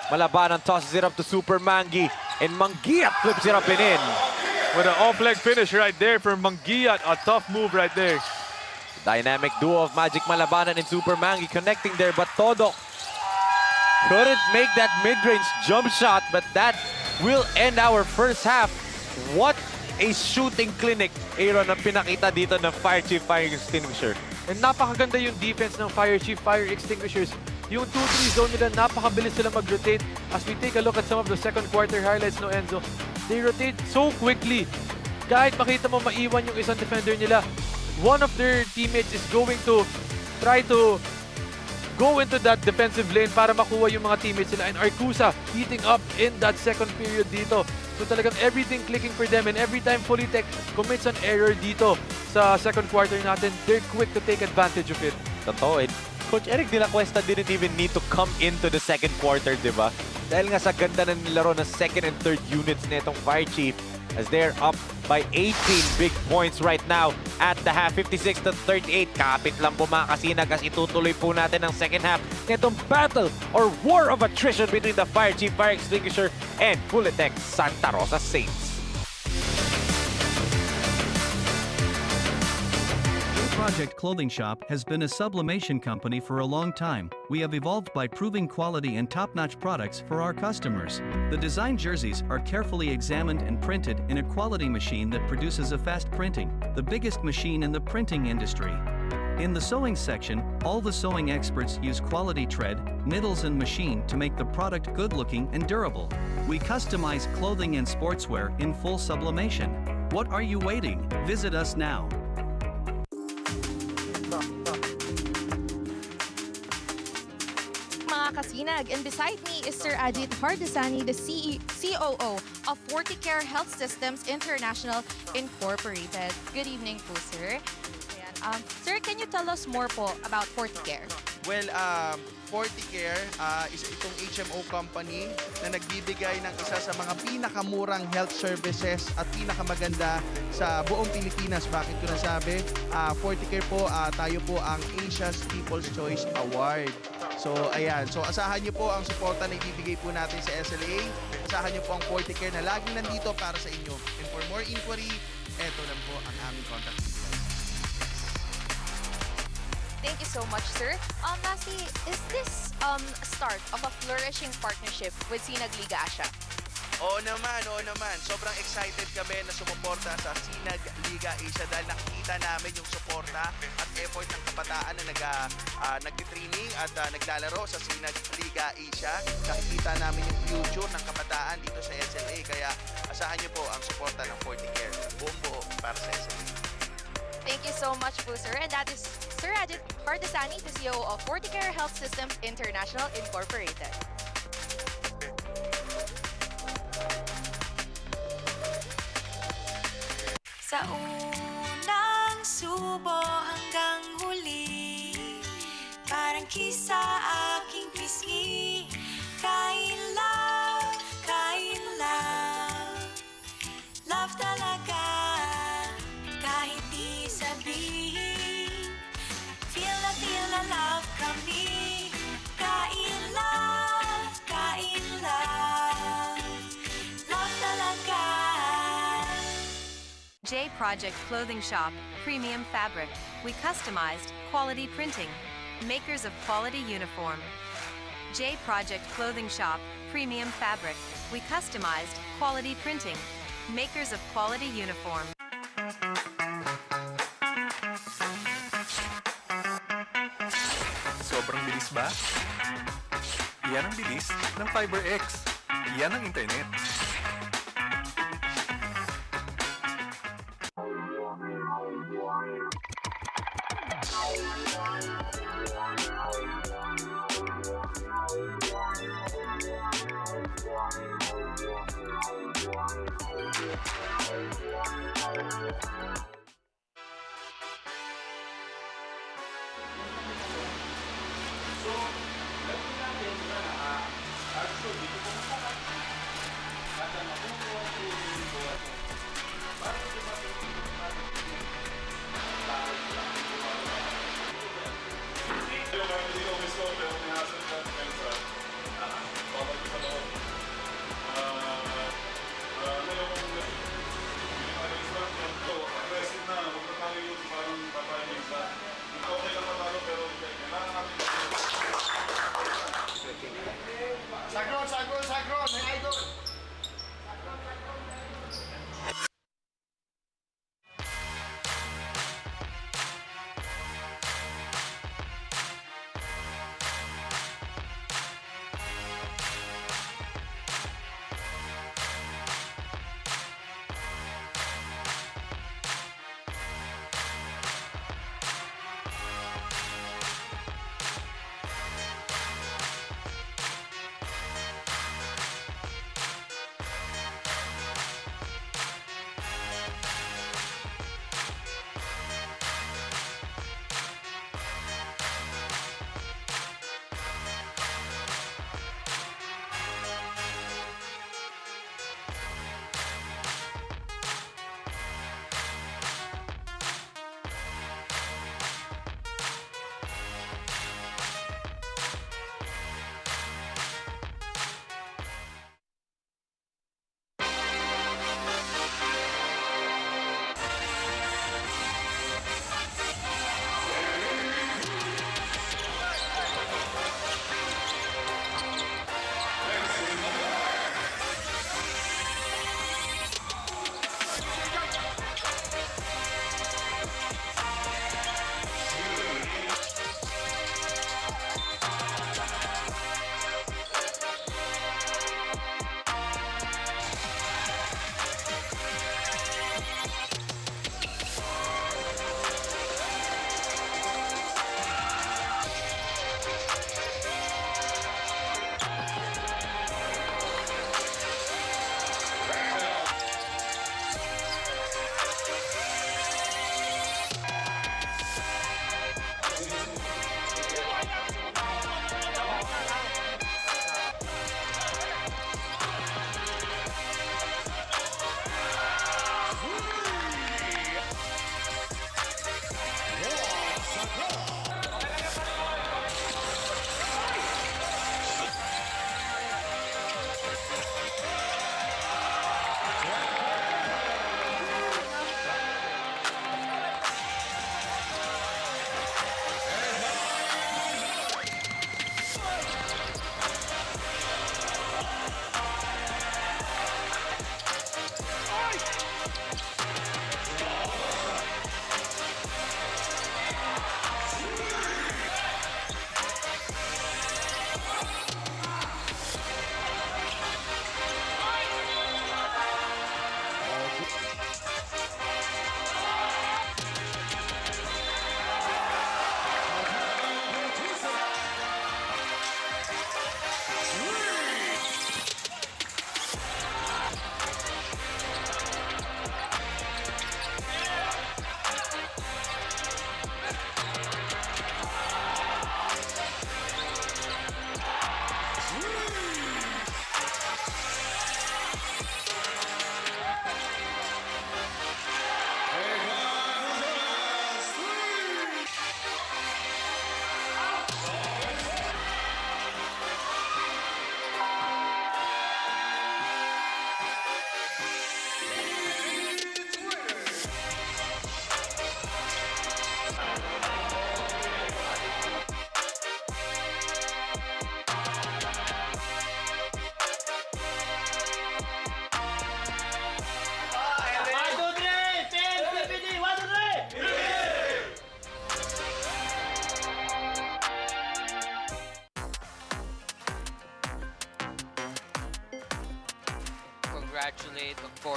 Malabanan tosses it up to Super Mangi and Mangiat flips it up and in. With an off-leg finish right there for Mangiat, a tough move right there. Dynamic duo of Magic Malabanan and Super Mangi connecting there, but Todok couldn't make that mid-range jump shot, but that will end our first half. What a shooting clinic, Aaron, ang pinakita dito ng Fire Chief Fire Extinguisher. And napakaganda yung defense ng Fire Chief Fire Extinguishers. Yung 2-3 zone nila, napakabilis sila mag-rotate. As we take a look at some of the second quarter highlights, no, Enzo, they rotate so quickly. Kahit makita mo maiwan yung isang defender nila, one of their teammates is going to try to go into that defensive lane para makuha yung mga teammates nila. And Arcusa heating up in that second period dito. So talagang everything clicking for them, and every time Fulitech commits an error dito sa second quarter natin, they're quick to take advantage of it. Totoo. And Coach Eric De La Cuesta didn't even need to come into the second quarter, di ba? Dahil nga sa ganda ng nilaro ng second and third units nitong Fire Chief as they're up by 18 big points right now at the half, 56-38. Kapit lang po mga kasinag as itutuloy po natin ang second half nitong battle or war of attrition between the Fire Chief Fire Extinguisher and Fulitech Santa Rosa Saints. Project Clothing Shop has been a sublimation company for a long time. We have evolved by proving quality and top-notch products for our customers. The design jerseys are carefully examined and printed in a quality machine that produces a fast printing, the biggest machine in the printing industry. In the sewing section, all the sewing experts use quality thread, needles and machine to make the product good-looking and durable. We customize clothing and sportswear in full sublimation. What are you waiting? Visit us now. Mga kasinag, and beside me is Sir Ajit Hardesani, the COO of FortiCare Health Systems International Incorporated. Good evening po, sir. Ayan. Sir, can you tell us more po about FortiCare? Well, 40Care is itong HMO company na nagbibigay ng isa sa mga pinakamurang health services at pinakamaganda sa buong Pilipinas. Bakit ko nasabi? 40Care po, tayo po ang Asia's People's Choice Award. So, ayan. So, asahan niyo po ang suporta na ibibigay po natin sa SLA. Asahan niyo po ang 40Care na laging nandito para sa inyo. And for more inquiry, eto lang po ang aming contact details. Thank you so much, sir. Lastly, is this a start of a flourishing partnership with SINAG Liga ASYA? Oo naman. Sobrang excited kami na sumuporta sa SINAG Liga Asia dahil nakikita namin yung suporta at effort ng kabataan na nag-training at naglalaro sa SINAG Liga Asia. Nakikita namin yung future ng kabataan dito sa SLA. Kaya asahan niyo po ang suporta ng 40Care. Buong-buo para sa SLA. Thank you so much po, sir. And that is Sir Ajit Hardasani, the CEO of 40Care Health Systems International Incorporated. Sa unang subo hanggang huli, parang kisa aking pisngi. Kain love, love talaga. Kahit di sabihin, feel na love kami. Kain love, love talaga. J Project Clothing Shop, Premium Fabric. We customized, quality printing. Makers of quality uniform. J Project Clothing Shop, Premium Fabric. We customized, quality printing. Makers of quality uniform. Sobrang bilis ba? Yan ang bilis ng FiberX. Yan ang internet.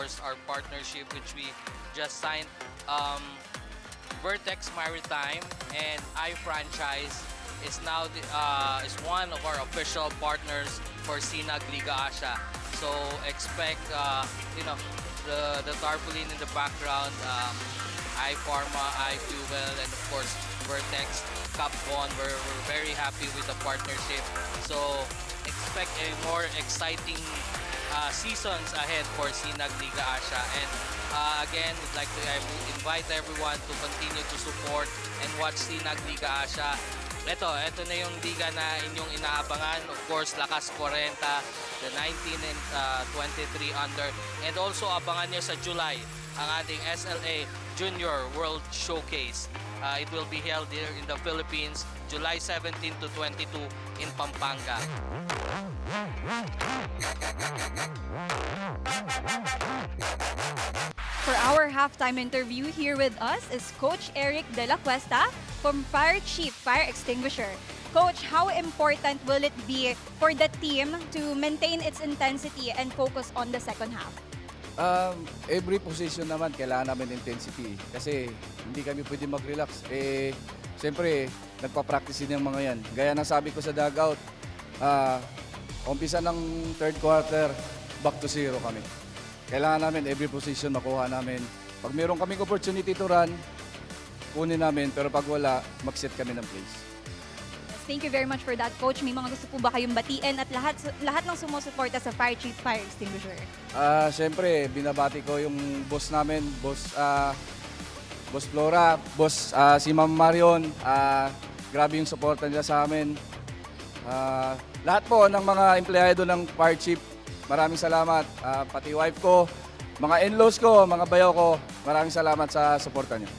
course, our partnership which we just signed. Vertex Maritime and iFranchise is now is one of our official partners for SINAG Liga ASYA. So expect the tarpaulin in the background, iPharma, iFuel, and of course Vertex, Capcom. We're very happy with the partnership. So expect a more exciting seasons ahead for SINAG Liga ASYA. And again, we'd like to invite everyone to continue to support and watch SINAG Liga ASYA. Ito na yung liga na inyong inaabangan. Of course, Lakas 40, the 19 and 23 under. And also, abangan nyo sa July ang ating SLA Junior World Showcase. It will be held here in the Philippines, July 17 to 22 in Pampanga. For our halftime interview, here with us is Coach Eric De La Cuesta from FIRECHIEF Fire Extinguisher. Coach, how important will it be for the team to maintain its intensity and focus on the second half? Every position naman kailangan namin intensity kasi hindi kami pwede mag-relax. Siyempre, nagpa-practice din yung mga yan. Gaya ng sabi ko sa dugout, umpisa ng third quarter, back to zero kami. Kailangan namin every position makuha namin. Pag mayroon kaming opportunity to run, kunin namin. Pero pag wala, mag-set kami ng plays. Thank you very much for that, Coach. May mga gusto po ba kayong batiin at lahat ng sumusuporta sa FIRECHIEF Fire Extinguisher? Siyempre, binabati ko yung boss namin, Boss Flora, Boss si Ma'am Marion. Grabe yung suporta nila sa amin. Lahat po ng mga empleyado ng FIRECHIEF, maraming salamat. Pati wife ko, mga in-laws ko, mga bayaw ko, maraming salamat sa suporta niyo.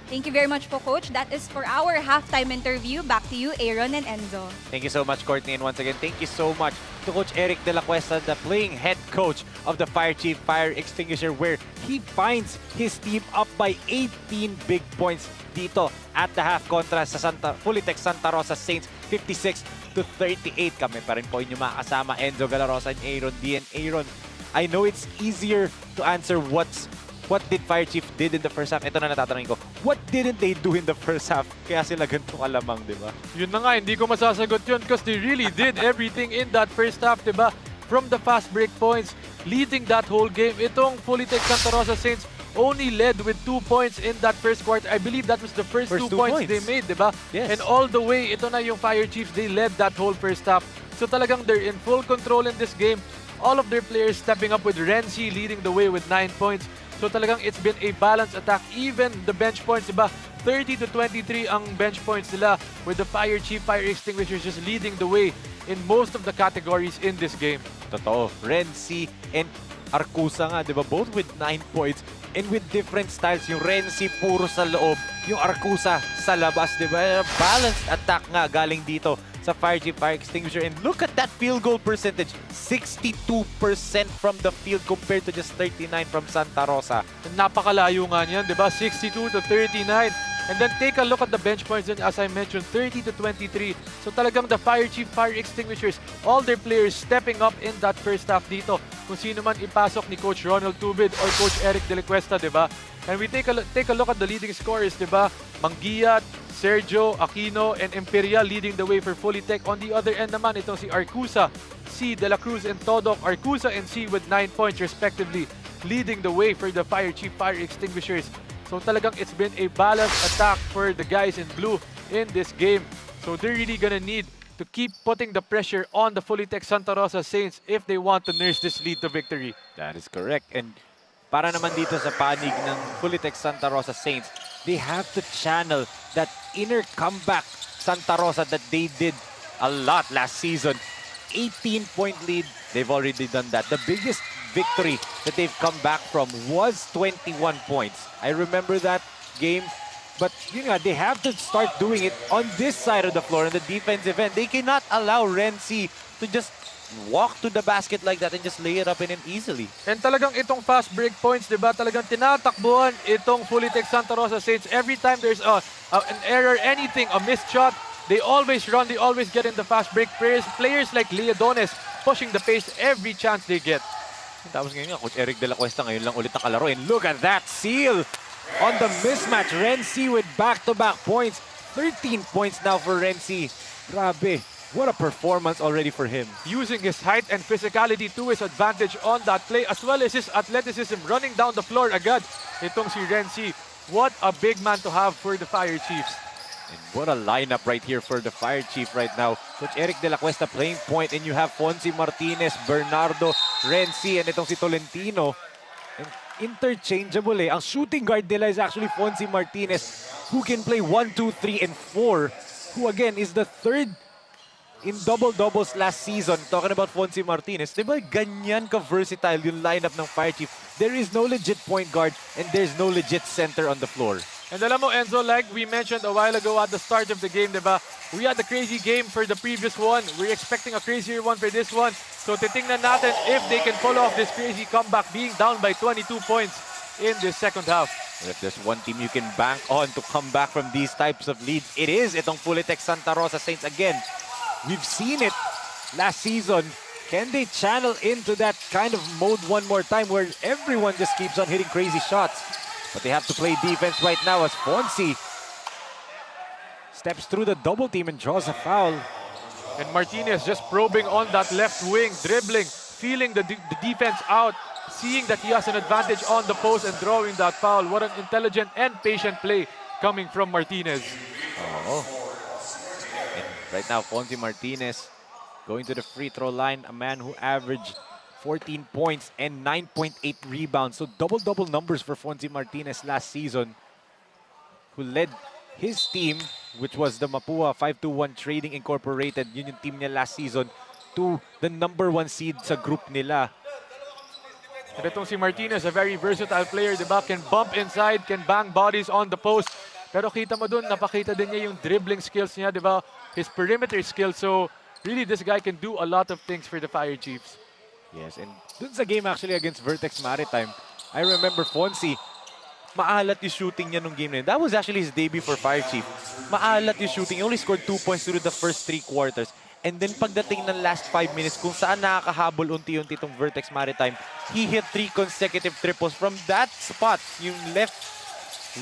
Thank you very much po, Coach. That is for our halftime interview. Back to you, Aaron and Enzo. Thank you so much, Courtney. And once again, thank you so much to Coach Eric De La Cuesta, the playing head coach of the FIRECHIEF Fire Extinguisher, where he finds his team up by 18 big points dito at the half kontra sa Fulitech Santa Rosa Saints, 56 to 38. Kami pa rin po inyong makasama, Enzo Galarosa and Aaron D. And Aaron, I know it's easier to answer what did FIRECHIEF did in the first half. Ito na natatanungin ko, what didn't they do in the first half? Kaya sila ganito kalamang, di ba? Yun na nga, hindi ko masasagot yun because they really did everything in that first half, di ba? From the fast break points, leading that whole game. Itong Fulitech Santa Rosa Saints only led with 2 points in that first quarter. I believe that was the first two points they made, di ba? Yes. And all the way, ito na yung FIRECHIEF, they led that whole first half. So talagang they're in full control in this game. All of their players stepping up with Renzi leading the way with 9 points. So talagang it's been a balanced attack. Even the bench points, diba? 30 to 23 ang bench points nila with the FIRECHIEF Fire Extinguishers just leading the way in most of the categories in this game. Totoo. Renzi and Arcusa nga, diba? Both with 9 points and with different styles. Yung Renzi puro sa loob, yung Arcusa sa labas, diba? Balanced attack nga galing dito sa FIRECHIEF Fire Extinguisher. And look at that field goal percentage. 62% from the field compared to just 39 from Santa Rosa. Napakalayo nga niyan, di ba? 62 to 39. And then take a look at the bench points and as I mentioned, 30 to 23. So talagang the FIRECHIEF Fire Extinguishers, all their players stepping up in that first half dito. Kung sino man ipasok ni Coach Ronald Tubid or Coach Eric De La Cuesta, di ba? And we take a look at the leading scorers, di ba? Mangiat, Sergio, Aquino, and Imperial leading the way for Fulitech. On the other end naman, itong si Arcusa, C, De La Cruz, and Todok. Arcusa and C with 9 points respectively, leading the way for the FIRECHIEF Fire Extinguishers. So talagang it's been a balanced attack for the guys in blue in this game. So they're really gonna need to keep putting the pressure on the Fulitech Santa Rosa Saints if they want to nurse this lead to victory. That is correct. And para naman dito sa panig ng Fulitech Santa Rosa Saints, they have to channel that inner comeback Santa Rosa that they did a lot last season. 18-point lead, they've already done that. The biggest victory that they've come back from was 21 points. I remember that game. But you know, they have to start doing it on this side of the floor in the defensive end. They cannot allow Renzi to just walk to the basket like that and just lay it up in him easily. And talagang itong fast break points, di ba? Talagang tinatakbuhan itong Fulitech Santa Rosa Saints. Every time there's an error, anything, a missed shot, they always run, they always get in the fast break. Players like Leodones pushing the pace every chance they get. Tapos ngayon nga, Coach Eric de la Cuesta ngayon lang ulit nakalaro. And look at that seal on the mismatch. Renzi with back-to-back points. 13 points now for Renzi. Grabe. What a performance already for him. Using his height and physicality to his advantage on that play, as well as his athleticism running down the floor agad. Itong si Renzi. What a big man to have for the Fire Chiefs. And what a lineup right here for the Fire Chief right now. Coach Eric de la Cuesta playing point, and you have Fonzie Martinez, Bernardo, Renzi, and itong si Tolentino. And interchangeable eh. Ang shooting guard nila is actually Fonzie Martinez, who can play 1, 2, 3, and 4. Who again is the third in double-doubles last season. Talking about Fonzie Martinez, di ba ganyan ka-versatile yung lineup ng Fire Chief? There is no legit point guard and there's no legit center on the floor. And alam mo, Enzo, like we mentioned a while ago at the start of the game, diba? We had a crazy game for the previous one. We're expecting a crazier one for this one. So titingnan natin if they can pull off this crazy comeback, being down by 22 points in this second half. If there's one team you can bank on to come back from these types of leads, it is itong Fulitech Santa Rosa Saints again. We've seen it last season. Can they channel into that kind of mode one more time where everyone just keeps on hitting crazy shots? But they have to play defense right now as Fonzie steps through the double team and draws a foul. And Martinez just probing on that left wing, dribbling, feeling the defense out, seeing that he has an advantage on the post and drawing that foul. What an intelligent and patient play coming from Martinez. Oh. And right now, Fonzie Martinez going to the free throw line, a man who averaged 14 points and 9.8 rebounds. So double-double numbers for Fonzie Martinez last season, who led his team, which was the Mapua 521 Trading Incorporated, yun yung team niya last season, to the #1 seed sa group nila. And itong si Martinez, a very versatile player, diba? Can bump inside, can bang bodies on the post. Pero kita mo dun, napakita din niya yung dribbling skills niya, diba? His perimeter skills. So really, this guy can do a lot of things for the Fire Chiefs. Yes, and dun sa game actually against Vertex Maritime, I remember Fonzie, maalat yung shooting niya nung game na yun. That was actually his debut for Fire Chief. Maalat yung shooting. He only scored 2 points through the first 3 quarters. And then pagdating ng last 5 minutes, kung saan nakakahabol unti-unti itong Vertex Maritime, he hit 3 consecutive triples from that spot, yung left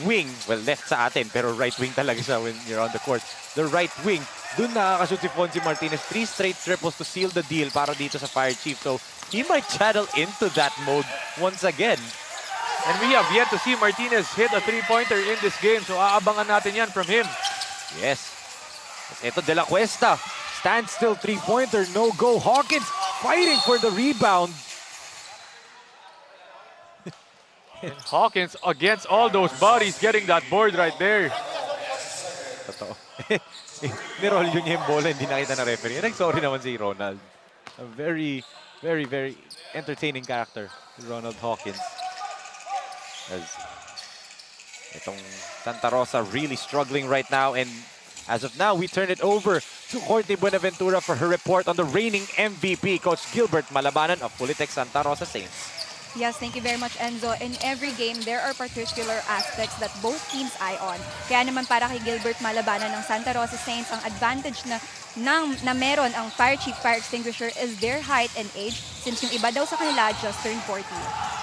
wing. Well, left sa atin, pero right wing talaga siya when you're on the court. The right wing, dun nakakashoot si Fonzie Martinez. 3 straight triples to seal the deal para dito sa Fire Chief. So he might channel into that mode once again. And we have yet to see Martinez hit a 3-pointer in this game. So aabangan natin yan from him. Yes. Ito De La Cuesta. Standstill 3-pointer. No go. Hawkins fighting for the rebound. And Hawkins against all those bodies getting that board right there. Totoo. Nirol yun yung bola. Hindi nakita na referee. Nag-sorry naman si Ronald. A very, very, very entertaining character. Ronald Hawkins. As itong Santa Rosa really struggling right now, and as of now, we turn it over to Courtney Buenaventura for her report on the reigning MVP, Coach Gilbert Malabanan of Fulitech Santa Rosa Saints. Yes, thank you very much, Enzo. In every game, there are particular aspects that both teams eye on. Kaya naman para kay Gilbert Malabanan ng Santa Rosa Saints, ang advantage na meron ang Fire Chief Fire Extinguisher is their height and age, since yung iba daw sa kanila just turned 40.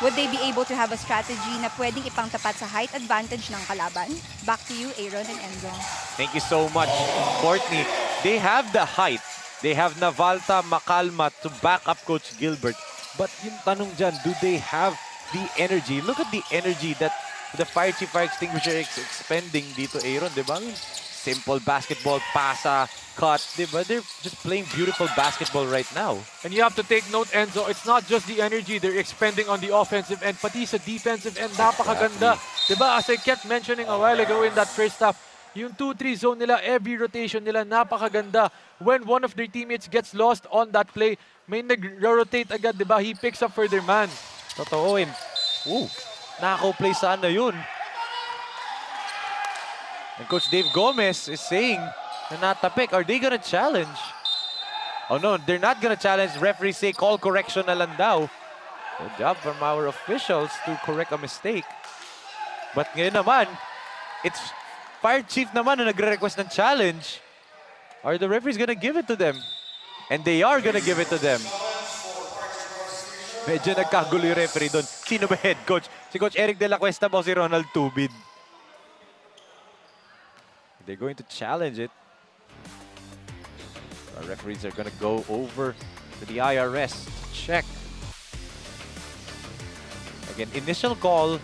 Would they be able to have a strategy na pwedeng ipangtapat sa height advantage ng kalaban? Back to you, Aaron and Enzo. Thank you so much, Courtney. They have the height. They have Navalta, Macalma to back up Coach Gilbert. But yung tanong dyan, do they have the energy? Look at the energy that the Fire Chief Fire Extinguisher is expending dito, Aaron, di ba? Simple basketball, pasa, cut, di ba? They're just playing beautiful basketball right now. And you have to take note, Enzo, it's not just the energy they're expending on the offensive end, pati sa defensive end, napakaganda. Di ba? As I kept mentioning a while ago in that first half, yung 2-3 zone nila, every rotation nila, napakaganda. When one of their teammates gets lost on that play, may nag-rotate agad, di ba? He picks up for their man. Totoo. And, nakaw-play sana yun. And Coach Dave Gomez is saying na natapik. Are they gonna challenge? Oh no, they're not gonna challenge. Referees say call correction na lang daw. Good job from our officials to correct a mistake. But ngayon naman, it's Fire Chief naman na nagre-request ng challenge. Are the referees gonna give it to them? And they are gonna give it to them. Medyo nagkagulo yung referee doon. Sino ba head coach? Si Coach Eric De La Cuesta ba o si Ronald Tubid? They're going to challenge it. Our referees are gonna go over to the IRS to check. Again, initial call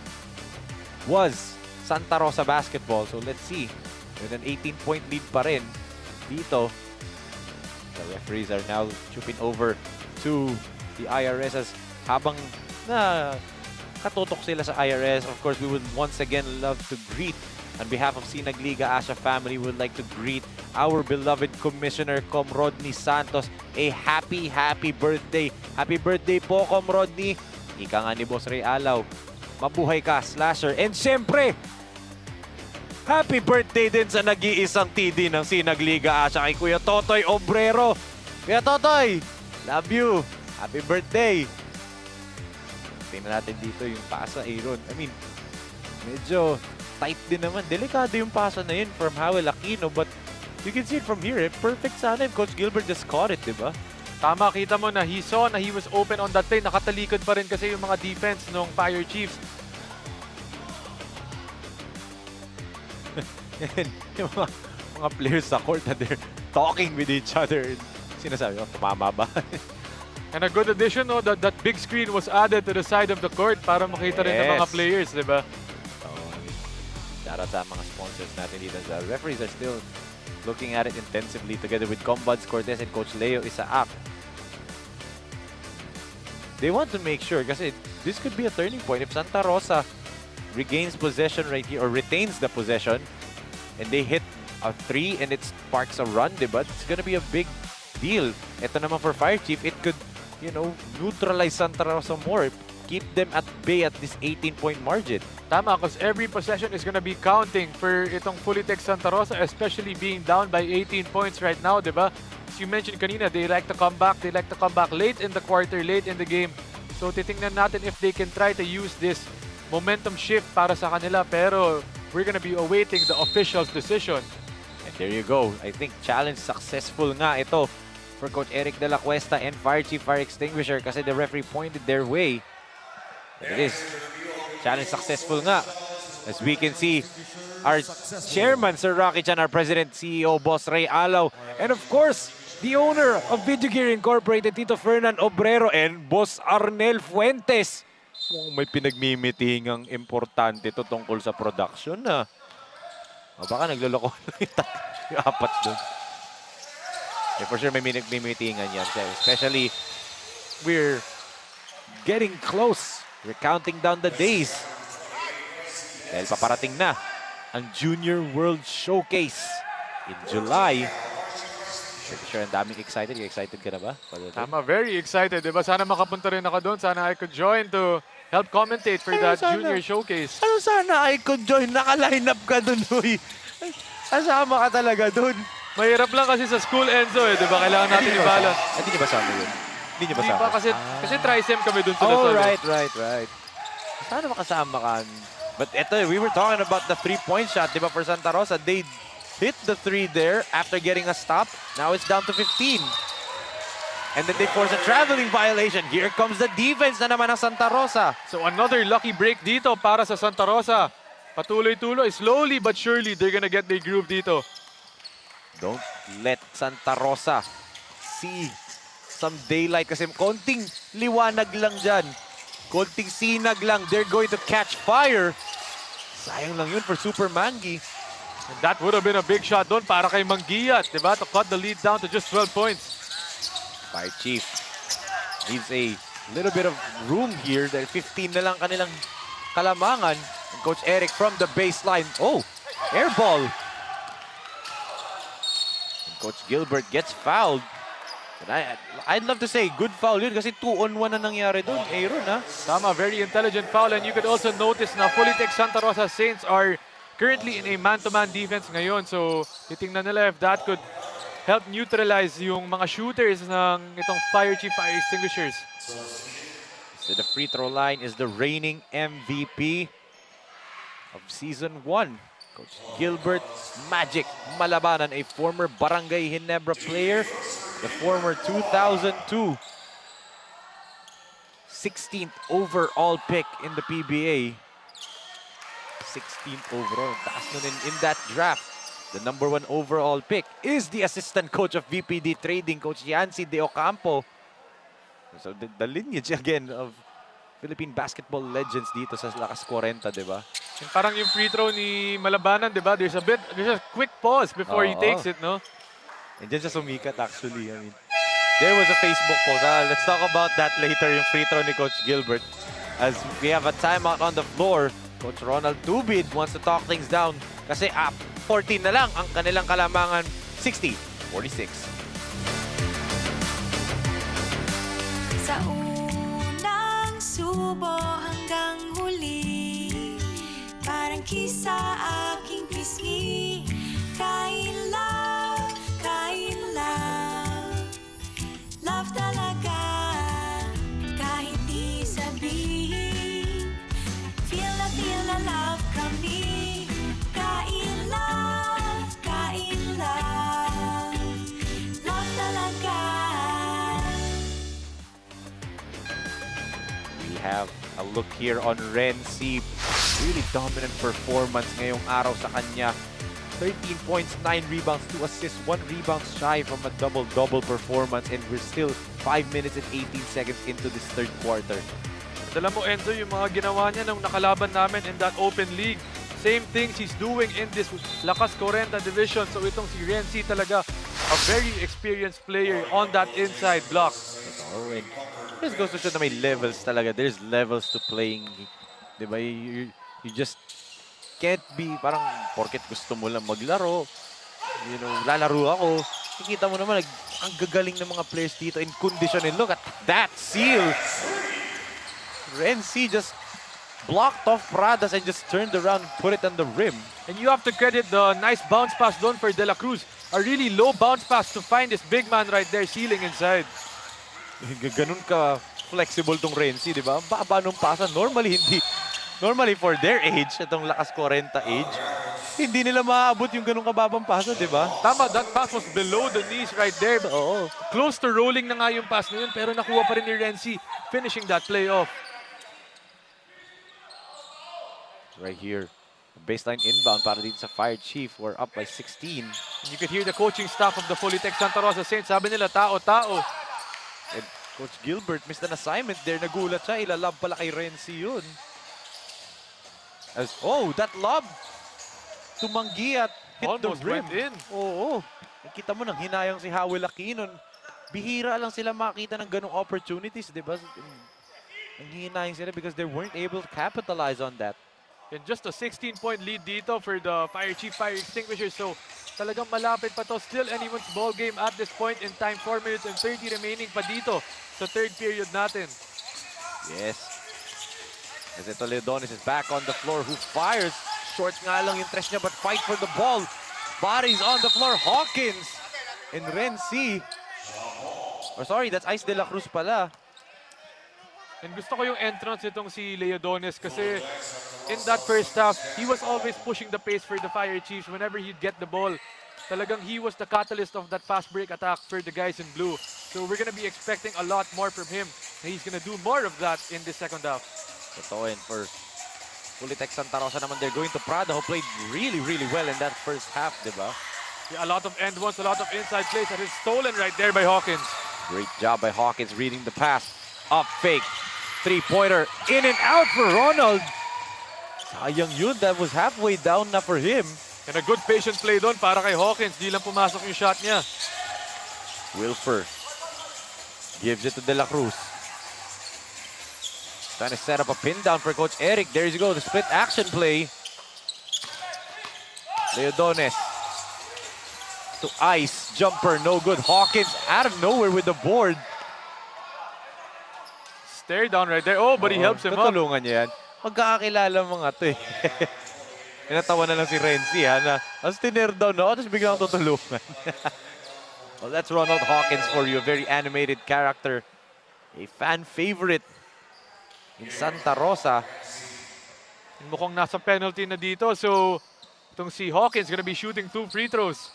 was Santa Rosa basketball. So let's see. With an 18-point lead pa rin dito. The referees are now trooping over to the IRS as habang na katutok sila sa IRS. Of course, we would once again love to greet on behalf of SINAG Liga ASYA family, we would like to greet our beloved Commissioner, Com Rodney Santos. A happy birthday. Happy birthday po, Com Rodney. Ika nga ni Boss Ray Alaw. Mabuhay ka, Slasher. And siyempre, happy birthday din sa nag-iisang TD ng SINAG Liga ASYA kay Kuya Totoy Obrero. Kuya Totoy, love you. Happy birthday. Tingnan natin dito yung pasa, Aaron. I mean, medyo tight din naman. Delikado yung pasa na yun from Howell Aquino. But you can see it from here. Perfect sana. Coach Gilbert just caught it, diba? Tama, kita mo na he saw na he was open on that play. Nakatalikod pa rin kasi yung mga defense ng Fire Chiefs. And yung mga players sa court na they're talking with each other. Sinasabi, oh, tumama ba? And a good addition, no, that big screen was added to the side of the court para makita rin ng mga players, di ba? Shout out sa mga sponsors natin dito. The referees are still looking at it intensively together with Combuds Cortez and Coach Leo Isaac. They want to make sure kasi this could be a turning point. If Santa Rosa regains possession right here or retains the possession and they hit a 3 and it sparks a run, diba? It's gonna be a big deal. Ito naman for Fire Chief, it could, you know, neutralize Santa Rosa more. Keep them at bay at this 18-point margin. Tama, because every possession is gonna be counting for itong Fully Tech Santa Rosa, especially being down by 18 points right now, di ba? As you mentioned kanina, they like to come back. They like to come back late in the quarter, late in the game. So titingnan natin if they can try to use this momentum shift para sa kanila. Pero we're gonna be awaiting the official's decision. And there you go. I think challenge successful nga ito for Coach Eric De La Cuesta and Fire Chief Fire Extinguisher kasi the referee pointed their way. It is. Challenge successful nga. As we can see, our chairman, Sir Rocky Chan, our president, CEO, Boss Ray Alaw, and of course, the owner of Video Gear Incorporated, Tito Fernan Obrero, and Boss Arnel Fuentes. May pinagmimitingang importante to tungkol sa production na. Baka nagloloko yung apat doon. Yeah, for sure may pinagmimitingan yan. Especially, we're getting close. We're counting down the days. Dahil paparating na ang Junior World Showcase in July. Pretty sure ang daming excited. You excited ka na ba? Tama, very excited. Diba? Sana makapunta rin ako doon. Sana I could join to help commentate for that Junior Showcase. Ano sana I could join? Naka-line up ka doon, uy. Kasama ka talaga doon. Mahirap lang kasi sa school, Enzo, eh. Diba? Kailangan natin i-balance. Hindi niya ba sama yun? Hindi niya ba sama? Kasi tri-sem kami doon sa Oh, right. Sana makasama ka. But eto, we were talking about the 3-point shot, diba, for Santa Rosa. They hit the 3 there after getting a stop. Now it's down to 15. And then they force a traveling violation. Here comes the defense na naman ng Santa Rosa. So another lucky break dito para sa Santa Rosa. Patuloy-tuloy, slowly but surely, they're gonna get their groove dito. Don't let Santa Rosa see some daylight kasi konting liwanag lang dyan. Konting sinag lang. They're going to catch fire. Sayang lang yun for Super Mangi. And that would have been a big shot doon para kay Mangiat, diba? To cut the lead down to just 12 points. Fire Chief needs a little bit of room here. Dahil 15 na lang kanilang kalamangan. And Coach Eric from the baseline. Oh, air ball. And Coach Gilbert gets fouled. And I'd love to say good foul yun kasi 2-on-1 na nangyari doon. Aaron, ha? Tama, very intelligent foul. And you could also notice na Fully Tech Santa Rosa Saints are currently in a man-to-man defense ngayon. So, titingnan nila if that could help neutralize yung mga shooters ng itong Fire Chief Fire Extinguishers. So the free throw line is the reigning MVP of Season 1. Coach Gilbert Magic Malabanan, a former Barangay Ginebra player, the former 2002 16th overall pick in the PBA. 16th overall. Taas nun in that draft. The #1 overall pick is the assistant coach of VPD Trading, Coach Yancy De Ocampo. So the lineage again of Philippine basketball legends dito sa LakasKwarenta, di ba? And parang yung free throw ni Malabanan, di ba? There's a quick pause before he takes it, no? And dyan siya sumikat actually. I mean, there was a Facebook post. Let's talk about that later, yung free throw ni Coach Gilbert. As we have a timeout on the floor, Coach Ronald Tubid wants to talk things down kasi 14 na lang ang kanilang kalamangan, 60-46. Sa unang subo hanggang huli, parang kisa aking pisngi. Kain love, love talaga, kahit di sabihin. Feel na love kami. Kain love, love talaga. We have a look here on Renzi. Really dominant performance ngayong araw sa kanya. 13 points, 9 rebounds, 2 assists, 1 rebound shy from a double-double performance, and we're still 5 minutes and 18 seconds into this third quarter. Alam mo, Enzo, yung mga ginawa niya nung nakalaban namin in that open league. Same things he's doing in this LakasKwarenta division. So itong si Renzi talaga, a very experienced player on that inside block. Oh, and this goes to show na may levels talaga. There's levels to playing. Diba? You just can't be parang porket gusto mo lang maglaro. You know, lalaro ako. Kikita mo naman, ang gagaling ng mga players dito in condition. And look at that seal. Renzi just blocked off Pradas and just turned around and put it on the rim. And you have to credit the nice bounce pass done for De La Cruz. A really low bounce pass to find this big man right there sealing inside. Ganun ka flexible tong Renzi, di ba? Baba nung pasa. Normally for their age, itong LakasKwarenta age, hindi nila maaabot yung ganun kababang pasa, di ba? Tama, that pass was below the knees right there. Oo. Close to rolling na nga yung pass na yun, pero nakuha pa rin ni Renzi, finishing that play off. Right here, baseline inbound para dito sa Fire Chief. We're up by 16. And you could hear the coaching staff of the Fulitech Santa Rosa Saints. Sabi nila, tao. And Coach Gilbert missed an assignment there. Nagulat siya. Ilalab pala kay Renzi yun. That lob! Tumanggi at hit almost the rim. went in. Oo. Kita mo nang hinayang si Howell Aquino. Bihira lang sila makita ng ganong opportunities, di ba? Nang hinayang sila because they weren't able to capitalize on that. And just a 16-point lead dito for the Fire Chief Fire Extinguisher. So talagang malapit pa to. Still anyone's ball game at this point in time. 4 minutes and 30 remaining pa dito sa third period natin. Yes. As ito, Leodonis is back on the floor. Who fires? Short nga lang yung tres niya but fight for the ball. Bodies on the floor. Hawkins and Renzi. Sorry, that's Ice De La Cruz pala. And gusto ko yung entrance itong si Leodonis kasi in that first half, he was always pushing the pace for the Fire Chiefs whenever he'd get the ball. Talagang he was the catalyst of that fast break attack for the guys in blue. So we're gonna be expecting a lot more from him. And he's gonna do more of that in the second half. Ito, and for Fulitech Santa Rosa naman, they're going to Prada who played really, really well in that first half, di ba? Yeah, a lot of end ones, a lot of inside plays that is stolen right there by Hawkins. Great job by Hawkins reading the pass. Up fake. Three-pointer. In and out for Ronald. Sayang yun. That was halfway down na for him. And a good patient play doon para kay Hawkins. Di lang pumasok yung shot niya. Wilfer gives it to De La Cruz. Trying to set up a pin down for Coach Eric. There you go. The split action play. Leodones to ice. Jumper. No good. Hawkins out of nowhere with the board. Stare down right there. Oh, but he helps him up. Tutulungan niya yan. Magkakakilala mga to eh. Inatawa na lang si Renzi ha na as tinare down na tapos biglang tutulungan. Well, that's Ronald Hawkins for you. A very animated character. A fan favorite in Santa Rosa. Mukhang nasa penalty na dito. So, itong si Hawkins gonna be shooting 2 free throws.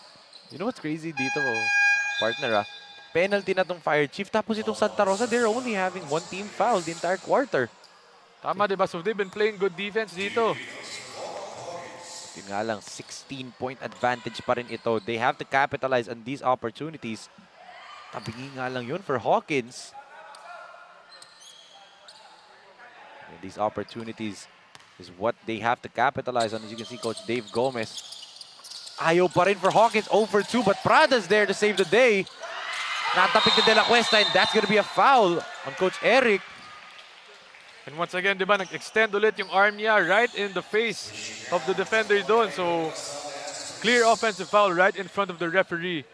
You know what's crazy dito, partner penalty na tong Fire Chief. Tapos itong Santa Rosa, they're only having one team foul the entire quarter. Tama, diba? So they've been playing good defense dito. Yun nga lang, 16-point advantage pa rin ito. They have to capitalize on these opportunities. Tabingi nga lang yun for Hawkins. And these opportunities is what they have to capitalize on. As you can see, Coach Dave Gomez. Ayaw pa rin for Hawkins, 0 for 2, but Prada's there to save the day. Natapik na De La Cuesta, and that's gonna be a foul on Coach Eric. And once again, di ba, nag-extend ulit yung arm niya right in the face of the defender doon. So, clear offensive foul right in front of the referee.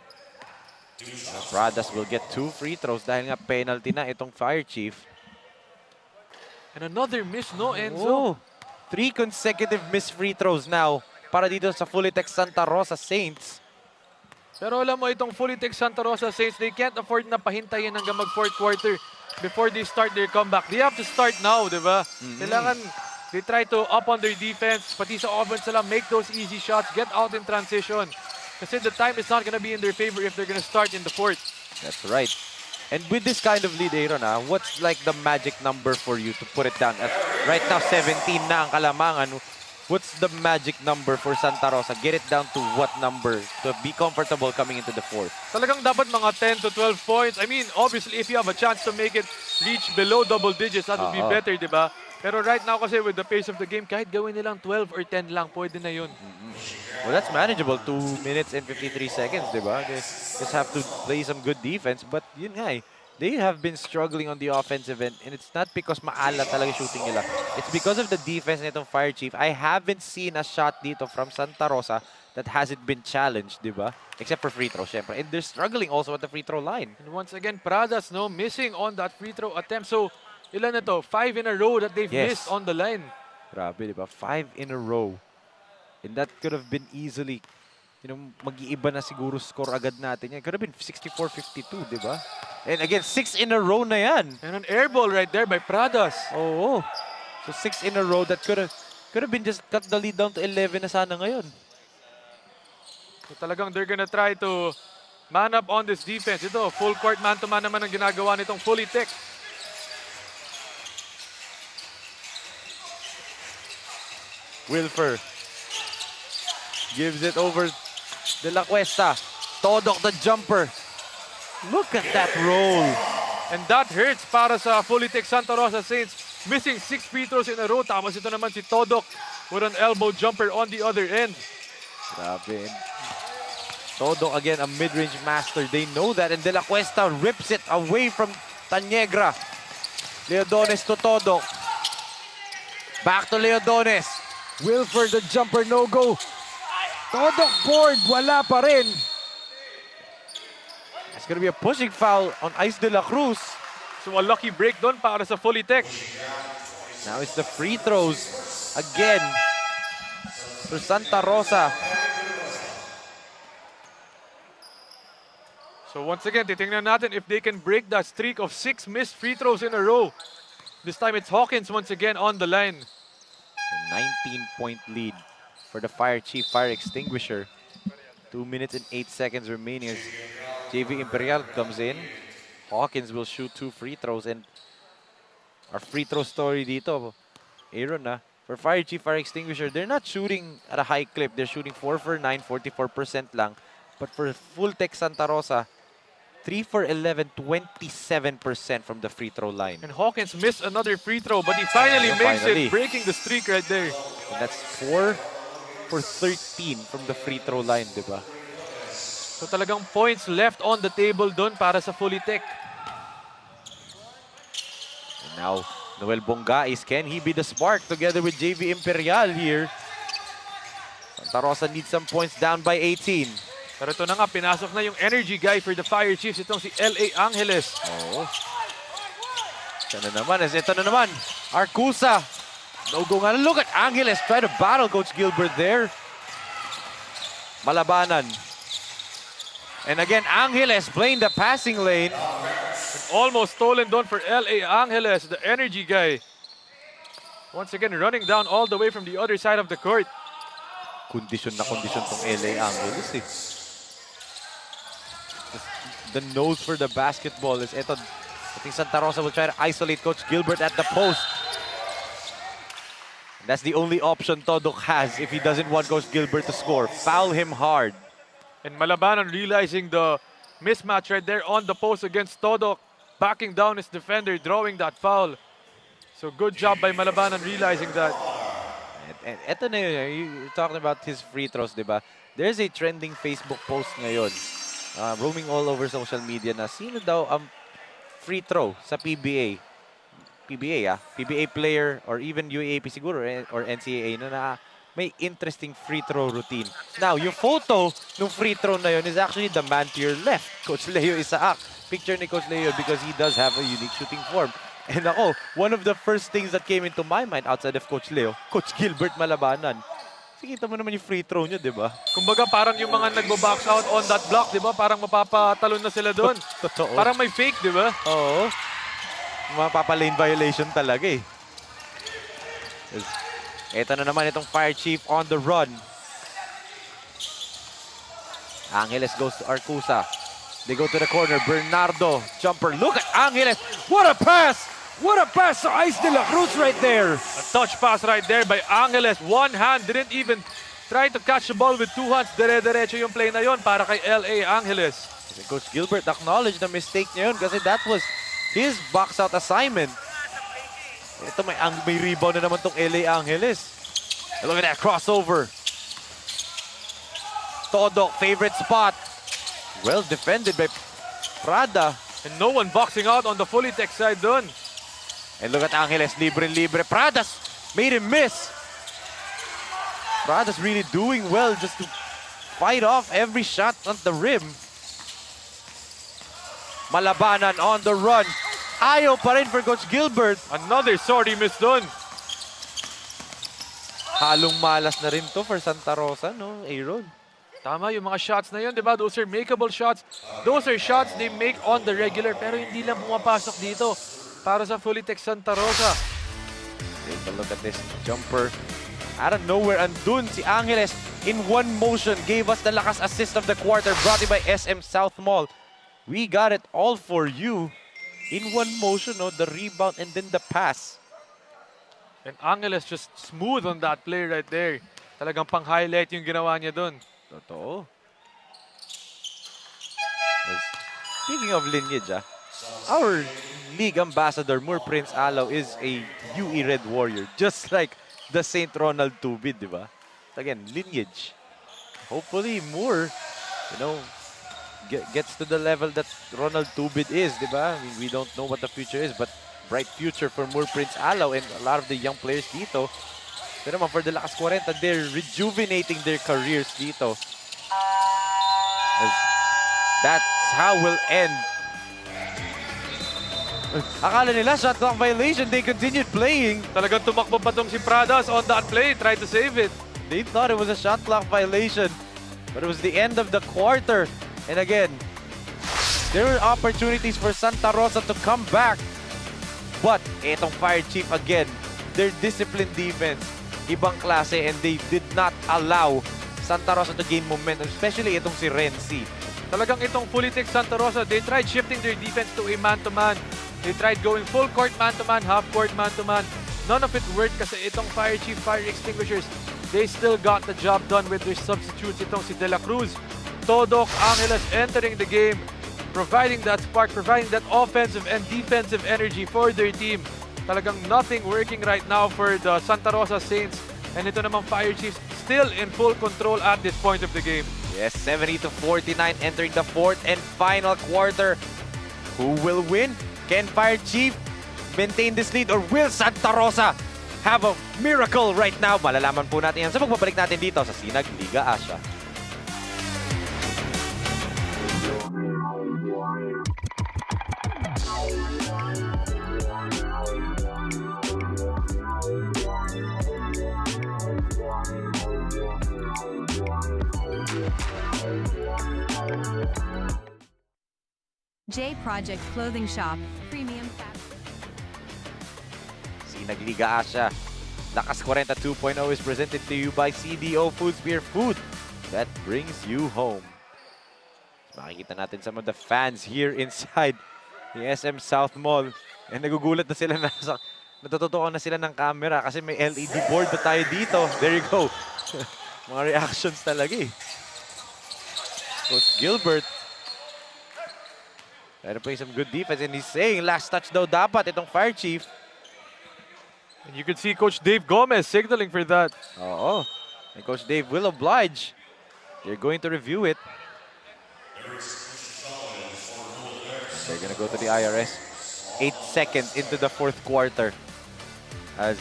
Pradas will get 2 free throws dahil nga penalty na itong Fire Chief. And another miss, no, Enzo? 3 consecutive missed free throws now para dito sa Fully Tech Santa Rosa Saints. Pero alam mo, itong Fully Tech Santa Rosa Saints, they can't afford na pahintayin hanggang mag-4th quarter before they start their comeback. They have to start now, di ba? Kailangan they try to up on their defense, pati sa offense nila, make those easy shots, get out in transition. Kasi the time is not gonna be in their favor if they're gonna start in the 4th. That's right. And with this kind of lead, Aaron, what's like the magic number for you to put it down? Right now, 17 na ang kalamangan. What's the magic number for Santa Rosa? Get it down to what number to be comfortable coming into the 4th? Talagang dapat mga 10 to 12 points. I mean, obviously, if you have a chance to make it reach below double digits, that would be better, di ba? Pero right now kasi with the pace of the game, kahit gawin nilang 12 or 10 lang, pwede na yun. Well, that's manageable. 2 minutes and 53 seconds, di ba? They just have to play some good defense. But yun nga they have been struggling on the offensive end, and it's not because maala talaga shooting nila. It's because of the defense nitong Fire Chief. I haven't seen a shot dito from Santa Rosa that hasn't been challenged, di ba? Except for free throw, syempre. And they're struggling also at the free throw line. And once again, Pradas, no, missing on that free throw attempt. So, ilan na to? 5 in a row that they've missed on the line. Grabe, di ba? 5 in a row. And that could have been easily, mag-iiba na siguro score agad natin yan. Could have been 64-52, di ba? And again, 6 in a row na yan. And an air ball right there by Pradas. Oo. So 6 in a row that could have been just cut the lead down to 11 na sana ngayon. So talagang they're gonna try to man up on this defense. Ito, full court man-to-man naman ang ginagawa nitong Fully Tech. Wilfer gives it over De La Cuesta. Todok the jumper. Look at that roll. And that hurts para sa Fully Tech Santa Rosa Saints. Missing 6 free throws in a row. Tapos ito naman si Todok with an elbow jumper on the other end. Grabe. Todok again, a mid-range master. They know that. And De La Cuesta rips it away from Taniegra. Leodones to Todok. Back to Leodones. Wilfer the jumper, no go. Todok board, wala pa rin. It's gonna be a pushing foul on Ice de la Cruz. So a lucky break doon para sa Fully Tech. Now it's the free throws again for Santa Rosa. So once again, titingnan natin if they can break that streak of 6 missed free throws in a row. This time it's Hawkins once again on the line. A 19-point lead for the Fire Chief Fire Extinguisher. 2 minutes and 8 seconds remaining as JV Imperial comes in. Hawkins will shoot 2 free throws, and our free throw story dito, Aaron, for Fire Chief Fire Extinguisher, they're not shooting at a high clip. They're shooting 4 for 9, 44% lang. But for Full Tech Santa Rosa, 3 for 11, 27% from the free throw line. And Hawkins missed another free throw, but he finally makes it, breaking the streak right there. And that's 4 for 13 from the free throw line, di ba? So talagang points left on the table doon para sa Fully Tech. And now, Noel Bongais, can he be the spark together with JV Imperial here? Santa Rosa needs some points, down by 18. Pero ito na nga, pinasok na yung energy guy for the Fire Chiefs. Itong si LA Angeles. Oo. Ito na naman. Arcusa. No go nga. Look at Angeles try to battle Coach Gilbert there. Malabanan. And again, Angeles playing the passing lane. And almost stolen doon for LA Angeles, the energy guy. Once again, running down all the way from the other side of the court. Kondisyon na kondisyon tong LA Angeles eh. the nose for the basketball is ito. I think Santa Rosa will try to isolate Coach Gilbert at the post. That's the only option Todok has if he doesn't want Coach Gilbert to score. Foul him hard. And Malabanan realizing the mismatch right there on the post against Todok, backing down his defender, drawing that foul. So good job by Malabanan realizing that. And eto na yun, you're talking about his free throws, di ba? There's a trending Facebook post ngayon, roaming all over social media na sino daw ang free throw sa PBA. PBA player or even UAAP siguro or NCAA na may interesting free throw routine. Now, yung photo ng free throw na yun is actually the man to your left, Coach Leo Isaac. Picture ni Coach Leo because he does have a unique shooting form. And ako, one of the first things that came into my mind outside of Coach Leo, Coach Gilbert Malabanan. Kita mo naman yung free throw niya, di ba? Kumbaga parang yung mga nagbo-box out on that block, di ba? Parang mapapatalon na sila doon. Totoo. Parang may fake, di ba? Oo. Mapapa-lane violation talaga eh. Ito na naman itong Fire Chief on the run. Angeles goes to Arcusa. They go to the corner. Bernardo, jumper. Look at Angeles. What a pass! What a pass to Ice de la Cruz right there. A touch pass right there by Angeles. One hand, didn't even try to catch the ball with two hands. Dire-diretso yung play na yon para kay LA Angeles. Coach Gilbert acknowledged the mistake niya yun kasi that was his box out assignment. Ito may rebound na naman tong LA Angeles. Look at that crossover. Todok, favorite spot. Well defended by Prada. And no one boxing out on the fully tech side dun. And look at Angeles, libre-libre. Pradas made him miss. Pradas really doing well just to fight off every shot on the rim. Malabanan on the run. Ayaw pa rin for Coach Gilbert. Another sorry miss dun. Halong malas na rin to for Santa Rosa, no, Aaron? Tama yung mga shots na yun, di ba? Those are makeable shots. Those are shots they make on the regular pero hindi lang pumapasok dito para sa fully tech Santa Rosa. Take a look at this jumper. Out of nowhere, andun si Angeles in one motion. Gave us the lakas assist of the quarter brought in by SM SOUTHMALL. We got it all for you. In one motion, no? The rebound and then the pass. And Angeles just smooth on that play right there. Talagang pang-highlight yung ginawa niya dun. Totoo. Speaking of lineage, our league ambassador, Moore Prince Alaw, is a UE Red Warrior. Just like the Saint Ronald Tubid, di ba? Again, lineage. Hopefully, Moore, gets to the level that Ronald Tubid is, di ba? I mean, we don't know what the future is, but bright future for Moore Prince Alaw and a lot of the young players dito. Pero naman for the Lakas 40, they're rejuvenating their careers dito. That's how we'll end. Akala nila shot clock violation, they continued playing. Talagang tumakbo pa tong si Pradas on that play, tried to save it. They thought it was a shot clock violation, but it was the end of the quarter. And again, there were opportunities for Santa Rosa to come back. But itong Fire Chief again, their disciplined defense, ibang klase, and they did not allow Santa Rosa to gain momentum, especially itong si Renzi. Talagang itong fully tech Santa Rosa, they tried shifting their defense to a man-to-man. They tried going full court man-to-man, half court man-to-man. None of it worked kasi itong Fire Chief Fire Extinguishers, they still got the job done with their substitutes. Itong si De La Cruz, Todok, Angeles entering the game, providing that spark, providing that offensive and defensive energy for their team. Talagang nothing working right now for the Santa Rosa Saints. And ito namang Fire Chiefs still in full control at this point of the game. Yes, 70-49 entering the fourth and final quarter. Who will win? Can Fire Chief maintain this lead or will Santa Rosa have a miracle right now? Malalaman po natin yan sa pagbabalik natin dito sa SINAG Liga Asya. J Project Clothing Shop, Premium Fabric. SINAG Liga Asya. Lakas 40 2.0 is presented to you by CDO Foods, Beer Food that brings you home. Makikita natin some of the fans here inside the SM South Mall. And nagugulat na sila na natututukan na sila ng camera kasi may LED board na tayo dito. There you go. Mga reactions talaga eh. Coach Gilbert. Trying to play some good defense and he's saying last touch daw dapat itong Fire Chief. And you can see Coach Dave Gomez signaling for that. Oo. And Coach Dave will oblige. They're going to review it. They're gonna go to the IRS. 8 seconds into the 4th quarter. As,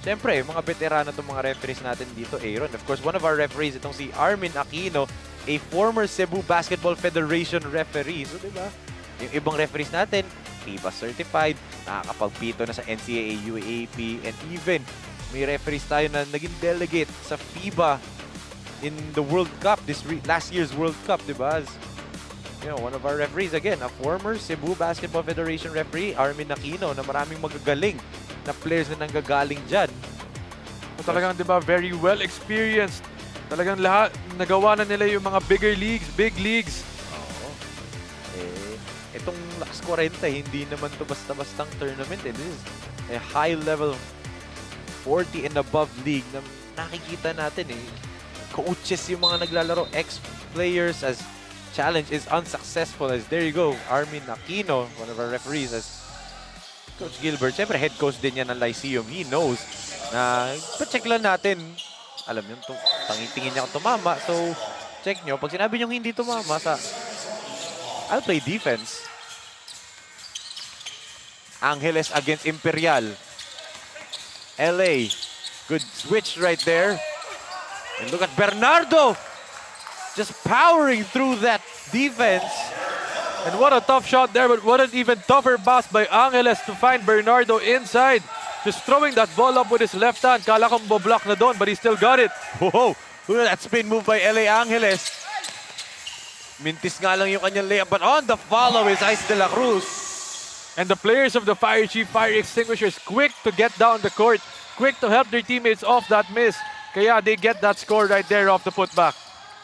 syempre, mga veterano itong mga referees natin dito, Aaron. Of course, one of our referees, itong si Armin Aquino, a former Cebu Basketball Federation referee. So, diba? Yung ibang referees natin, FIBA certified, nakakapagpito na sa NCAA, UAAP, and even may referees tayo na naging delegate sa FIBA in the World Cup, last year's World Cup, diba? As, you know, one of our referees, again, a former Cebu Basketball Federation referee, Armin Aquino, na maraming magagaling na players na nanggagaling dyan. So, talagang, di ba, very well experienced. Talagang lahat, nagawa na nila yung mga bigger leagues, big leagues. Oo. Itong Lakas 40, hindi naman to basta-bastang tournament. This is a high-level 40 and above league na nakikita natin eh. Coaches yung mga naglalaro, ex-players as challenge is unsuccessful as there you go, Armin Aquino, one of our referees, as Coach Gilbert, syempre head coach din yan ng Lyceum. He knows na pa-check lang natin. Alam nyo, tingin niya kung tumama. So, check nyo. Pag sinabi nyo hindi tumama, I'll play defense. Angeles against Imperial. LA. Good switch right there. And look at Bernardo! Just powering through that defense. And what a tough shot there, but what an even tougher pass by Angeles to find Bernardo inside. Just throwing that ball up with his left hand. Kala kong bo-block na doon, but he still got it. Whoa! Look at that spin move by LA Angeles. Mintis nga lang yung kanyang layup, but on the follow is Ice de la Cruz. And the players of the Fire Chief Fire Extinguishers quick to get down the court. Quick to help their teammates off that miss. Kaya they get that score right there off the putback.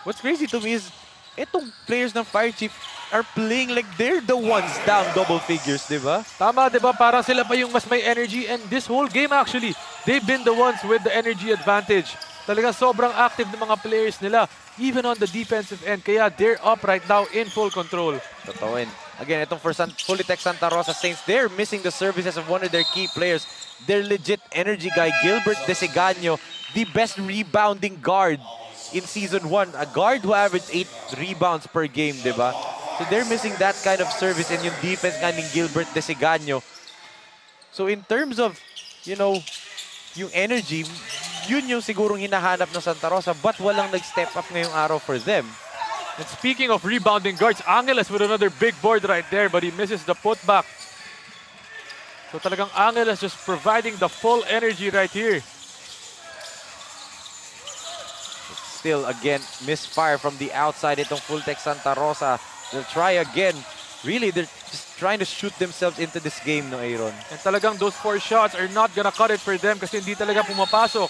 What's crazy to me is, itong players ng Fire Chief are playing like they're the ones down double figures, di ba? Tama, di ba? Parang sila pa yung mas may energy. And this whole game actually, they've been the ones with the energy advantage. Talagang sobrang active ng mga players nila, even on the defensive end. Kaya they're up right now in full control. Totoo. Again, itong for Fulitech Santa Rosa Saints, they're missing the services of one of their key players. Their legit energy guy, Gilbert Desegaño, the best rebounding guard in Season 1. A guard who averaged 8 rebounds per game, di ba? So they're missing that kind of service and yung defense nga ni Gilbert Desegaño. So in terms of, you know, yung energy, yun yung sigurong hinahanap ng Santa Rosa, but walang nag-step up ngayong araw for them. And speaking of rebounding guards, Angeles with another big board right there, but he misses the putback. So talagang Angeles just providing the full energy right here. Still, again, misfire from the outside itong Fulitech Santa Rosa. They'll try again. Really, they're just trying to shoot themselves into this game, no, Aaron? And talagang those 4 shots are not gonna cut it for them kasi hindi talaga pumapasok.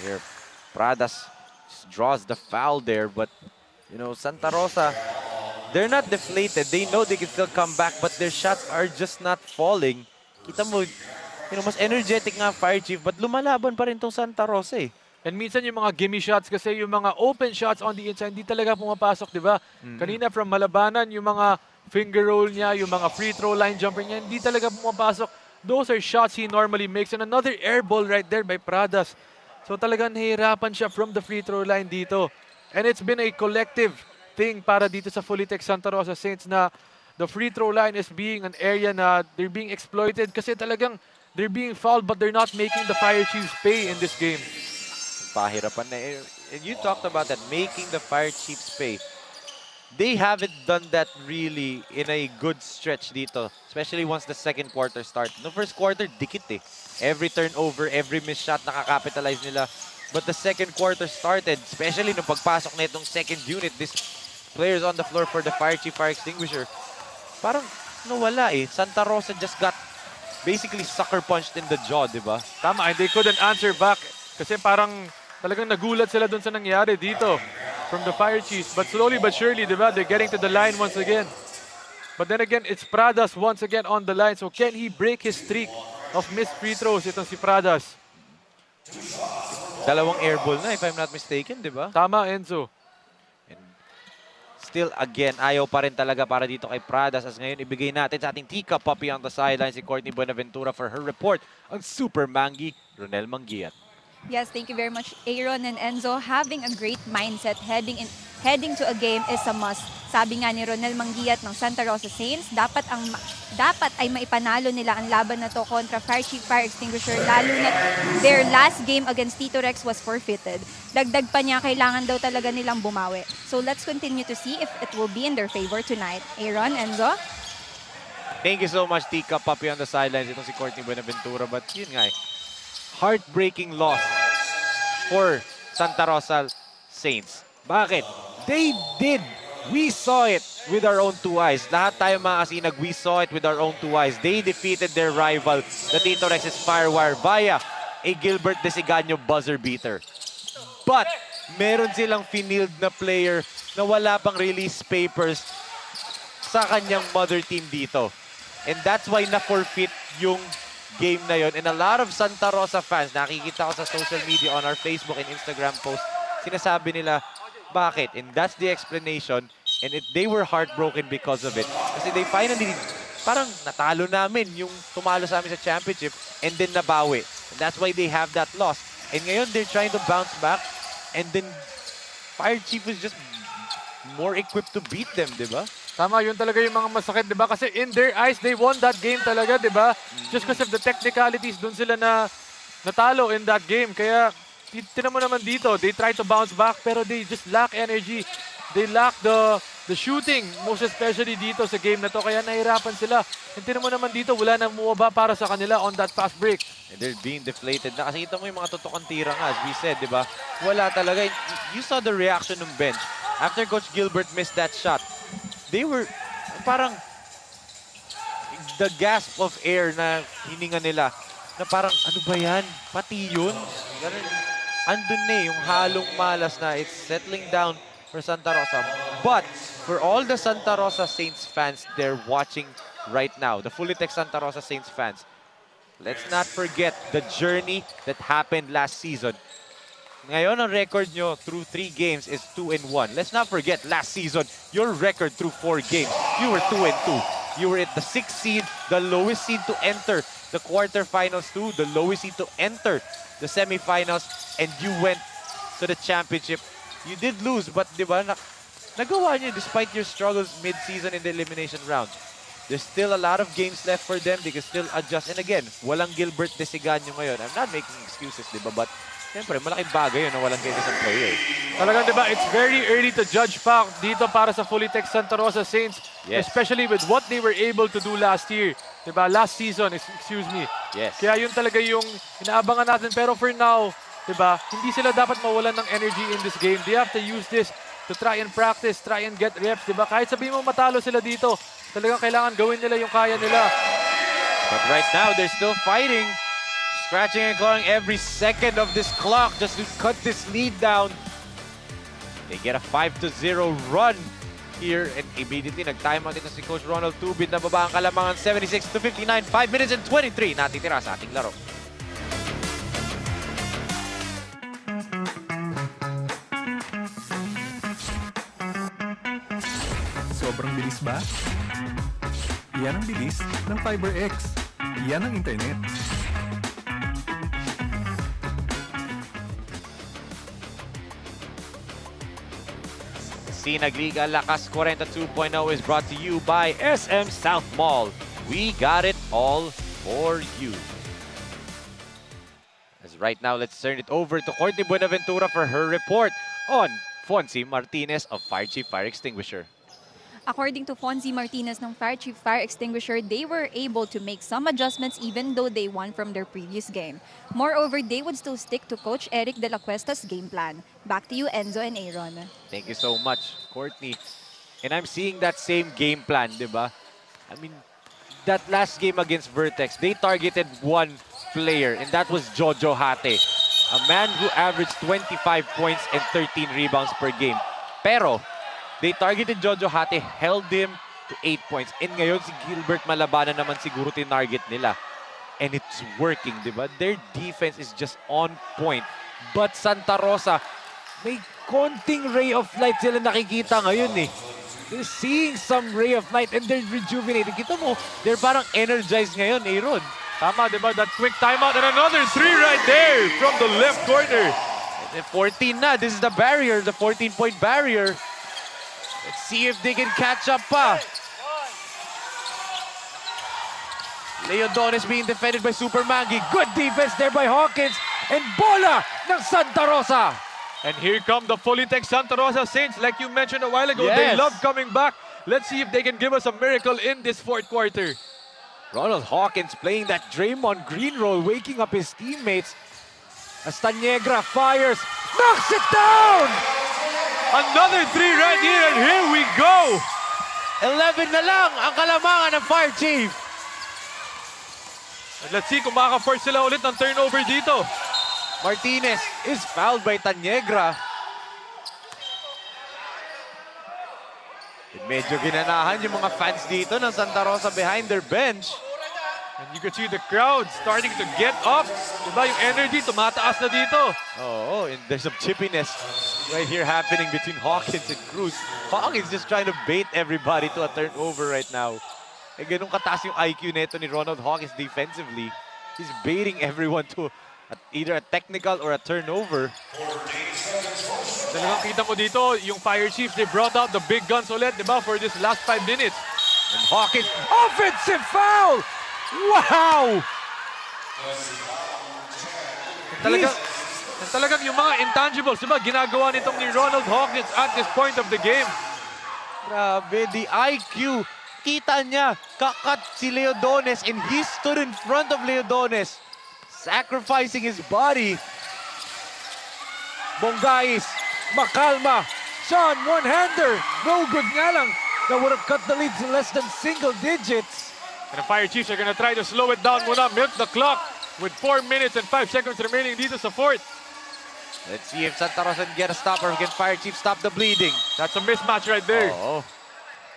Here, Pradas just draws the foul there, but, you know, Santa Rosa, they're not deflated. They know they can still come back, but their shots are just not falling. Kita mo, you know, mas energetic nga Fire Chief, but lumalaban pa rin tong Santa Rosa eh. And minsan yung mga gimme shots kasi yung mga open shots on the inside, hindi talaga pumapasok, di ba? Kanina from Malabanan, yung mga finger roll niya, yung mga free throw line jumper niya, hindi talaga pumapasok. Those are shots he normally makes. And another air ball right there by Pradas. So talagang nahihirapan siya from the free throw line dito. And it's been a collective thing para dito sa Fulitech Santa Rosa Saints na the free throw line is being an area na they're being exploited kasi talagang they're being fouled but they're not making the Fire Chiefs pay in this game. Pahirapan na. And you talked about that, making the Fire Chiefs pay. They haven't done that really in a good stretch dito, especially once the second quarter started. No, first quarter, dikit eh. Every turnover, every missed shot, nakakapitalize nila. But the second quarter started, especially nung pagpasok na itong second unit, these players on the floor for the Fire Chief Fire Extinguisher, parang nawala eh. Santa Rosa just got basically sucker punched in the jaw, di ba? Tama, and they couldn't answer back kasi parang talagang nagulat sila dun sa nangyari dito. from the Fire Chiefs. But slowly but surely, diba, they're getting to the line once again. But then again, it's Pradas once again on the line. So can he break his streak of missed free throws? Itong si Pradas. Dalawang airball na, if I'm not mistaken, di ba? Tama, Enzo. And still, again, ayaw pa rin talaga para dito kay Pradas. As ngayon, ibigay natin sa ating Tika Puppy on the sideline si Courtney Buenaventura for her report. Ang super mangy, Ronel Mangiat. Yes, thank you very much, Aaron and Enzo. Having a great mindset heading to a game is a must. Sabi nga ni Ronel Mangiat ng Santa Rosa Saints, dapat ay maipanalo nila ang laban na to kontra FIRECHIEF Fire Extinguisher, lalo na their last game against Tito Rex was forfeited. Dagdag pa niya, kailangan daw talaga nilang bumawi. So let's continue to see if it will be in their favor tonight. Aaron, Enzo? Thank you so much, Tika Puppy on the sidelines. Itong si Courtney Buenaventura. But yun nga, heartbreaking loss for Santa Rosa Saints. Bakit? They did. We saw it with our own two eyes. Lahat tayo mga kasinag, we saw it with our own two eyes. They defeated their rival, the Tito Rex's Firewire, via a Gilbert Desiganyo buzzer beater. But, meron silang finield na player na wala pang release papers sa kanyang mother team dito. And that's why na-forfeit yung game na yon. And a lot of Santa Rosa fans, nakikita ko sa social media on our Facebook and Instagram post, sinasabi nila, bakit? And that's the explanation. And they were heartbroken because of it. Kasi they finally, parang natalo namin yung tumalo sa amin sa championship and then nabawi. And that's why they have that loss. And ngayon, they're trying to bounce back. And then, Fire Chief is just more equipped to beat them, di ba? Tama, yun talaga yung mga masakit, di ba? Kasi in their eyes, they won that game talaga, di ba? Just because of the technicalities, dun sila na natalo in that game. Kaya, tinan mo naman dito, they try to bounce back, pero they just lack energy. They lack the shooting, most especially dito sa game na to. Kaya nahirapan sila. And tinan mo naman dito, wala nang muwaba para sa kanila on that fast break. And they're being deflated na. Kasi ito mo yung mga tutokang tira nga, as we said, di ba? Wala talaga. You saw the reaction ng bench. After Coach Gilbert missed that shot, they were parang the gasp of air na hininga nila. Na parang, ano ba yan? Pati yun? Andun na yung halong malas na it's settling down for Santa Rosa. But for all the Santa Rosa Saints fans they're watching right now, the Fully Tech Santa Rosa Saints fans, let's not forget the journey that happened last season. Ngayon, ang record nyo through 3 games is 2-1. Let's not forget last season, your record through 4 games, you were 2-2. You were at the 6th seed, the lowest seed to enter the quarterfinals too, the lowest seed to enter the semifinals, and you went to the championship. You did lose, but di ba, nagawa niyo despite your struggles mid-season in the elimination round. There's still a lot of games left for them. They can still adjust. And again, walang Gilbert Desiganyo ngayon. I'm not making excuses, di ba? But, siyempre, malaking bagay yun na walang ganyan isang player. Talagang, di ba, it's very early to judge pa dito para sa Fully Tech Santa Rosa Saints. Yes. Especially with what they were able to do last year. Di ba? Last season, excuse me. Yes. Kaya yun talaga yung inaabangan natin. Pero for now, di ba, hindi sila dapat mawalan ng energy in this game. They have to use this to try and practice, try and get reps, di ba? Kahit sabihin mo matalo sila dito, talagang kailangan gawin nila yung kaya nila. But right now, they're still fighting. Scratching and clawing every second of this clock just to cut this lead down. They get a 5-0 run here and immediately nag-timeout ito si Coach Ronald Tubid na baba ang kalamangan 76-59, 5 minutes and 23 natitira sa ating laro. Sobrang bilis ba? Yan ang bilis ng FiberX. Yan ang internet. SINAG Liga ASYA 2.0 is brought to you by SM SOUTHMALL. We got it all for you. As right now, let's turn it over to Courtney Buenaventura for her report on Fonzie Martinez of FIRECHIEF Fire Extinguisher. According to Fonzie Martinez ng FIRECHIEF Fire Extinguisher, they were able to make some adjustments even though they won from their previous game. Moreover, they would still stick to Coach Eric De La Cuesta's game plan. Back to you, Enzo and Aaron. Thank you so much, Courtney. And I'm seeing that same game plan, di ba? I mean, that last game against Vertex, they targeted one player, and that was Jojo Hate. A man who averaged 25 points and 13 rebounds per game. Pero, they targeted Jojo Hate, held him to 8 points. And ngayon, si Gilbert Malabanan naman siguro tinarget nila. And it's working, di ba? Their defense is just on point. But Santa Rosa, may konting ray of light sila nakikita ngayon eh. They're seeing some ray of light and they're rejuvenated. Kita mo, they're parang energized ngayon, Aaron. Tama, di ba? That quick timeout and another 3 right there from the left corner. And 14 na. This is the barrier, the 14-point barrier. Let's see if they can catch up pa. Leo Dones being defended by Super Mangi. Good defense there by Hawkins. And bola ng Santa Rosa. And here come the fully tech Santa Rosa Saints. Like you mentioned a while ago, Yes. they love coming back. Let's see if they can give us a miracle in this fourth quarter. Ronald Hawkins playing that Draymond Green role, waking up his teammates. As Taniegra fires, knocks it down! Another 3 right here, and here we go! 11 na lang ang kalamangan ng Fire Chief. And let's see kung makaka-force sila ulit ng turnover dito. Martinez is fouled by Taniegra. Medyo ginanahan yung mga fans dito ng Santa Rosa behind their bench. And you can see the crowd starting to get up. Diba, yung energy tumataas na dito. Oh, and there's some chippiness right here happening between Hawkins and Cruz. Hawkins just trying to bait everybody to a turnover right now. Eh, ganun kataas yung IQ neto ni Ronald Hawkins defensively. He's baiting everyone to either a technical or a turnover. Talagang kita mo dito, yung Fire Chiefs, they brought out the big guns ulit, diba, for this last 5 minutes. And Hawkins, offensive foul! Wow! Talagang yung mga intangibles, diba, ginagawa nitong ni Ronald Hawkins at this point of the game. Grabe, the IQ. Kita niya, kakat si Leodones and he stood in front of Leodones, sacrificing his body. Bongais, makalma. Sean, one-hander. No good nga lang. That would have cut the lead to less than single digits. And the Fire Chiefs are gonna try to slow it down muna, milk the clock with 4 minutes and 5 seconds remaining dito sa fourth. Let's see if Santa Rosa can get a stop or can Fire Chief stop the bleeding. That's a mismatch right there. Oh.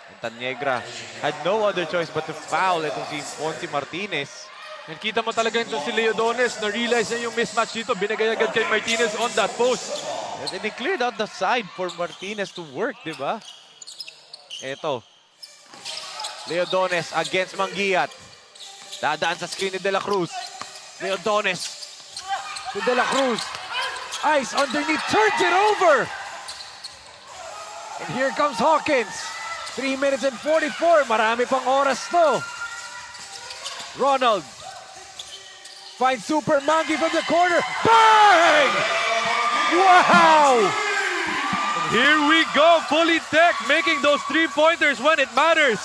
And Taniegra had no other choice but to foul itong si Fonzie Martinez. And kita mo talaga ito si Leodones, na-realize niya yung mismatch dito, binigay agad kay Martinez on that post. And they cleared out the side for Martinez to work, di ba? Ito. Leodones against Mangiat. Dadaan sa screen ni De La Cruz. Leodones to De La Cruz. Ice underneath, turns it over! And here comes Hawkins. 3 minutes and 44. Marami pang oras to. Ronald finds Super Mangi from the corner. Bang! Wow! And here we go, fully tech, making those 3-pointers when it matters.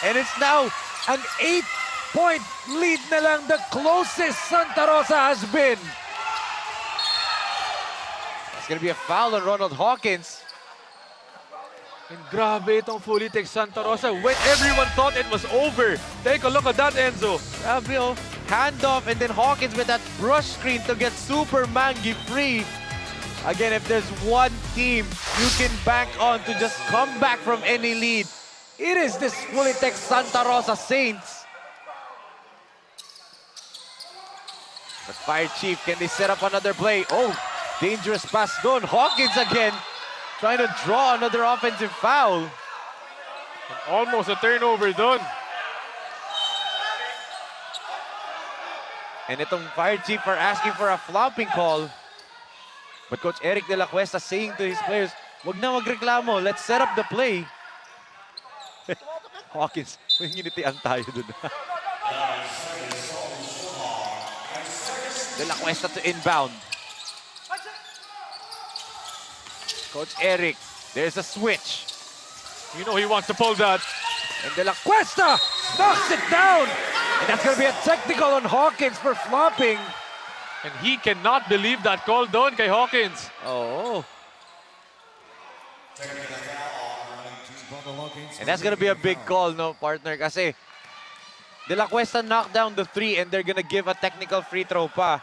And it's now an 8-point lead na lang, the closest Santa Rosa has been. It's gonna be a foul on Ronald Hawkins. And grabe itong fully tech Santa Rosa when everyone thought it was over. Take a look at that, Enzo. Grabe, oh. Handoff and then Hawkins with that brush screen to get Super Mangi free. Again, if there's one team you can bank on to just come back from any lead, it is this fully tech Santa Rosa Saints. But Fire Chief, can they set up another play? Oh, dangerous pass doon. Hawkins again, trying to draw another offensive foul. And almost a turnover done. And itong Fire Chief are asking for a flopping call. But Coach Eric De La Cuesta saying to his players, wag na magreklamo, let's set up the play. Hawkins, may nginitian tayo dun. De La Cuesta to inbound. Coach Eric, there's a switch. You know he wants to pull that. And De La Cuesta knocks it down. And that's going to be a technical on Hawkins for flopping. And he cannot believe that call done kay Hawkins. Oh. And that's going to be a big call, no, partner? Kasi De La Cuesta knocked down the 3 and they're going to give a technical free throw pa.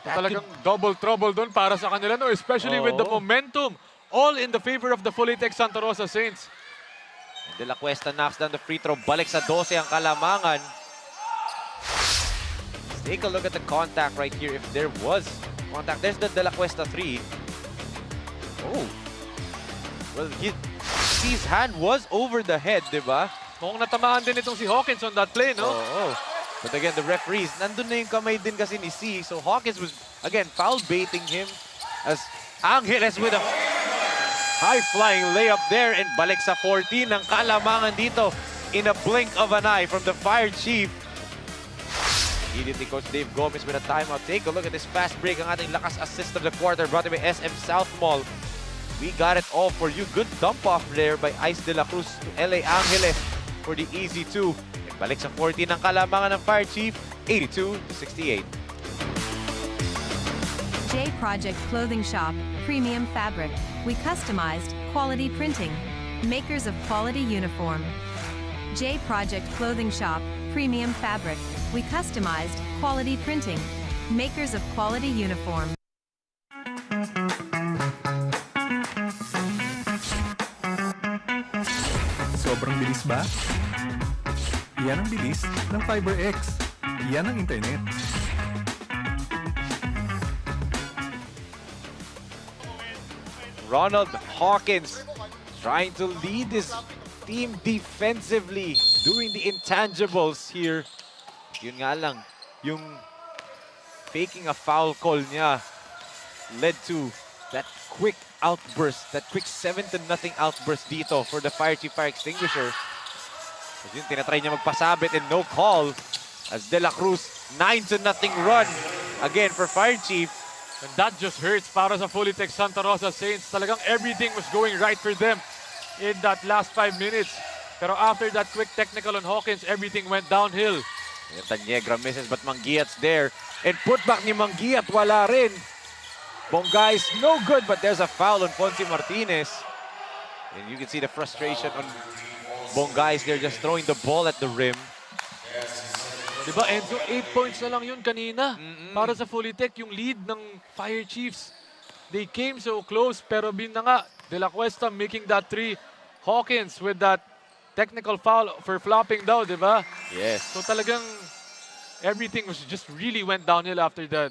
Talagang double trouble doon para sa kanila, no? Especially with the momentum all in the favor of the Fulitech Santa Rosa Saints. De La Cuesta knocks down the free throw. Balik sa 12 ang Kalamangan. Let's take a look at the contact right here. If there was contact, there's the De La Cuesta 3. Oh. Well, his hand was over the head, di ba? Mukhang natamaan din itong si Hawkins on that play, no? Oo. But again, the referees, nandun na yung kamay din kasi ni C. So Hawkins was, again, foul baiting him as Angeles with a high-flying layup there and balik sa 14 ng Kalamangan dito in a blink of an eye from the Fire Chief. Immediately, Coach Dave Gomez with a timeout. Take a look at this fast break. Ang ating lakas assist of the quarter brought to by SM Southmall. We got it all for you. Good dump off there by Ice de la Cruz to LA Angeles for the easy 2. And balik sa 14 ng Kalamangan ng Fire Chief, 82-68. J Project Clothing Shop, Premium Fabric. We customized quality printing. Makers of quality uniform. J Project Clothing Shop, Premium Fabric. We customized quality printing. Makers of quality uniform. Sobrang bilis ba? Yan ang bilis ng FiberX. Yan ang internet. Ronald Hawkins trying to lead his team defensively, doing the intangibles here. Yun nga lang, yung faking a foul call niya led to that quick outburst, that quick 7-0 outburst dito for the Fire Chief Fire Extinguisher. So yun, tinatry niya magpasabit and no call as De La Cruz 9-0 run again for Fire Chief. And that just hurts para sa Fulitech Santa Rosa Saints. Talagang everything was going right for them in that last 5 minutes. Pero after that quick technical on Hawkins, everything went downhill. Tanyegra misses but Mangiat's there. And putback ni Mangiat, wala rin. Bongais, no good, but there's a foul on Fonzie Martinez. And you can see the frustration on Bongais. They're just throwing the ball at the rim. Diba, Enzo, 8 points na lang yun kanina. Para sa Fulitech, yung lead ng Fire Chiefs. They came so close, pero bin na nga, De La Cuesta making that 3. Hawkins with that technical foul for flopping down, diba? Yes. So talagang everything was just really went downhill after that.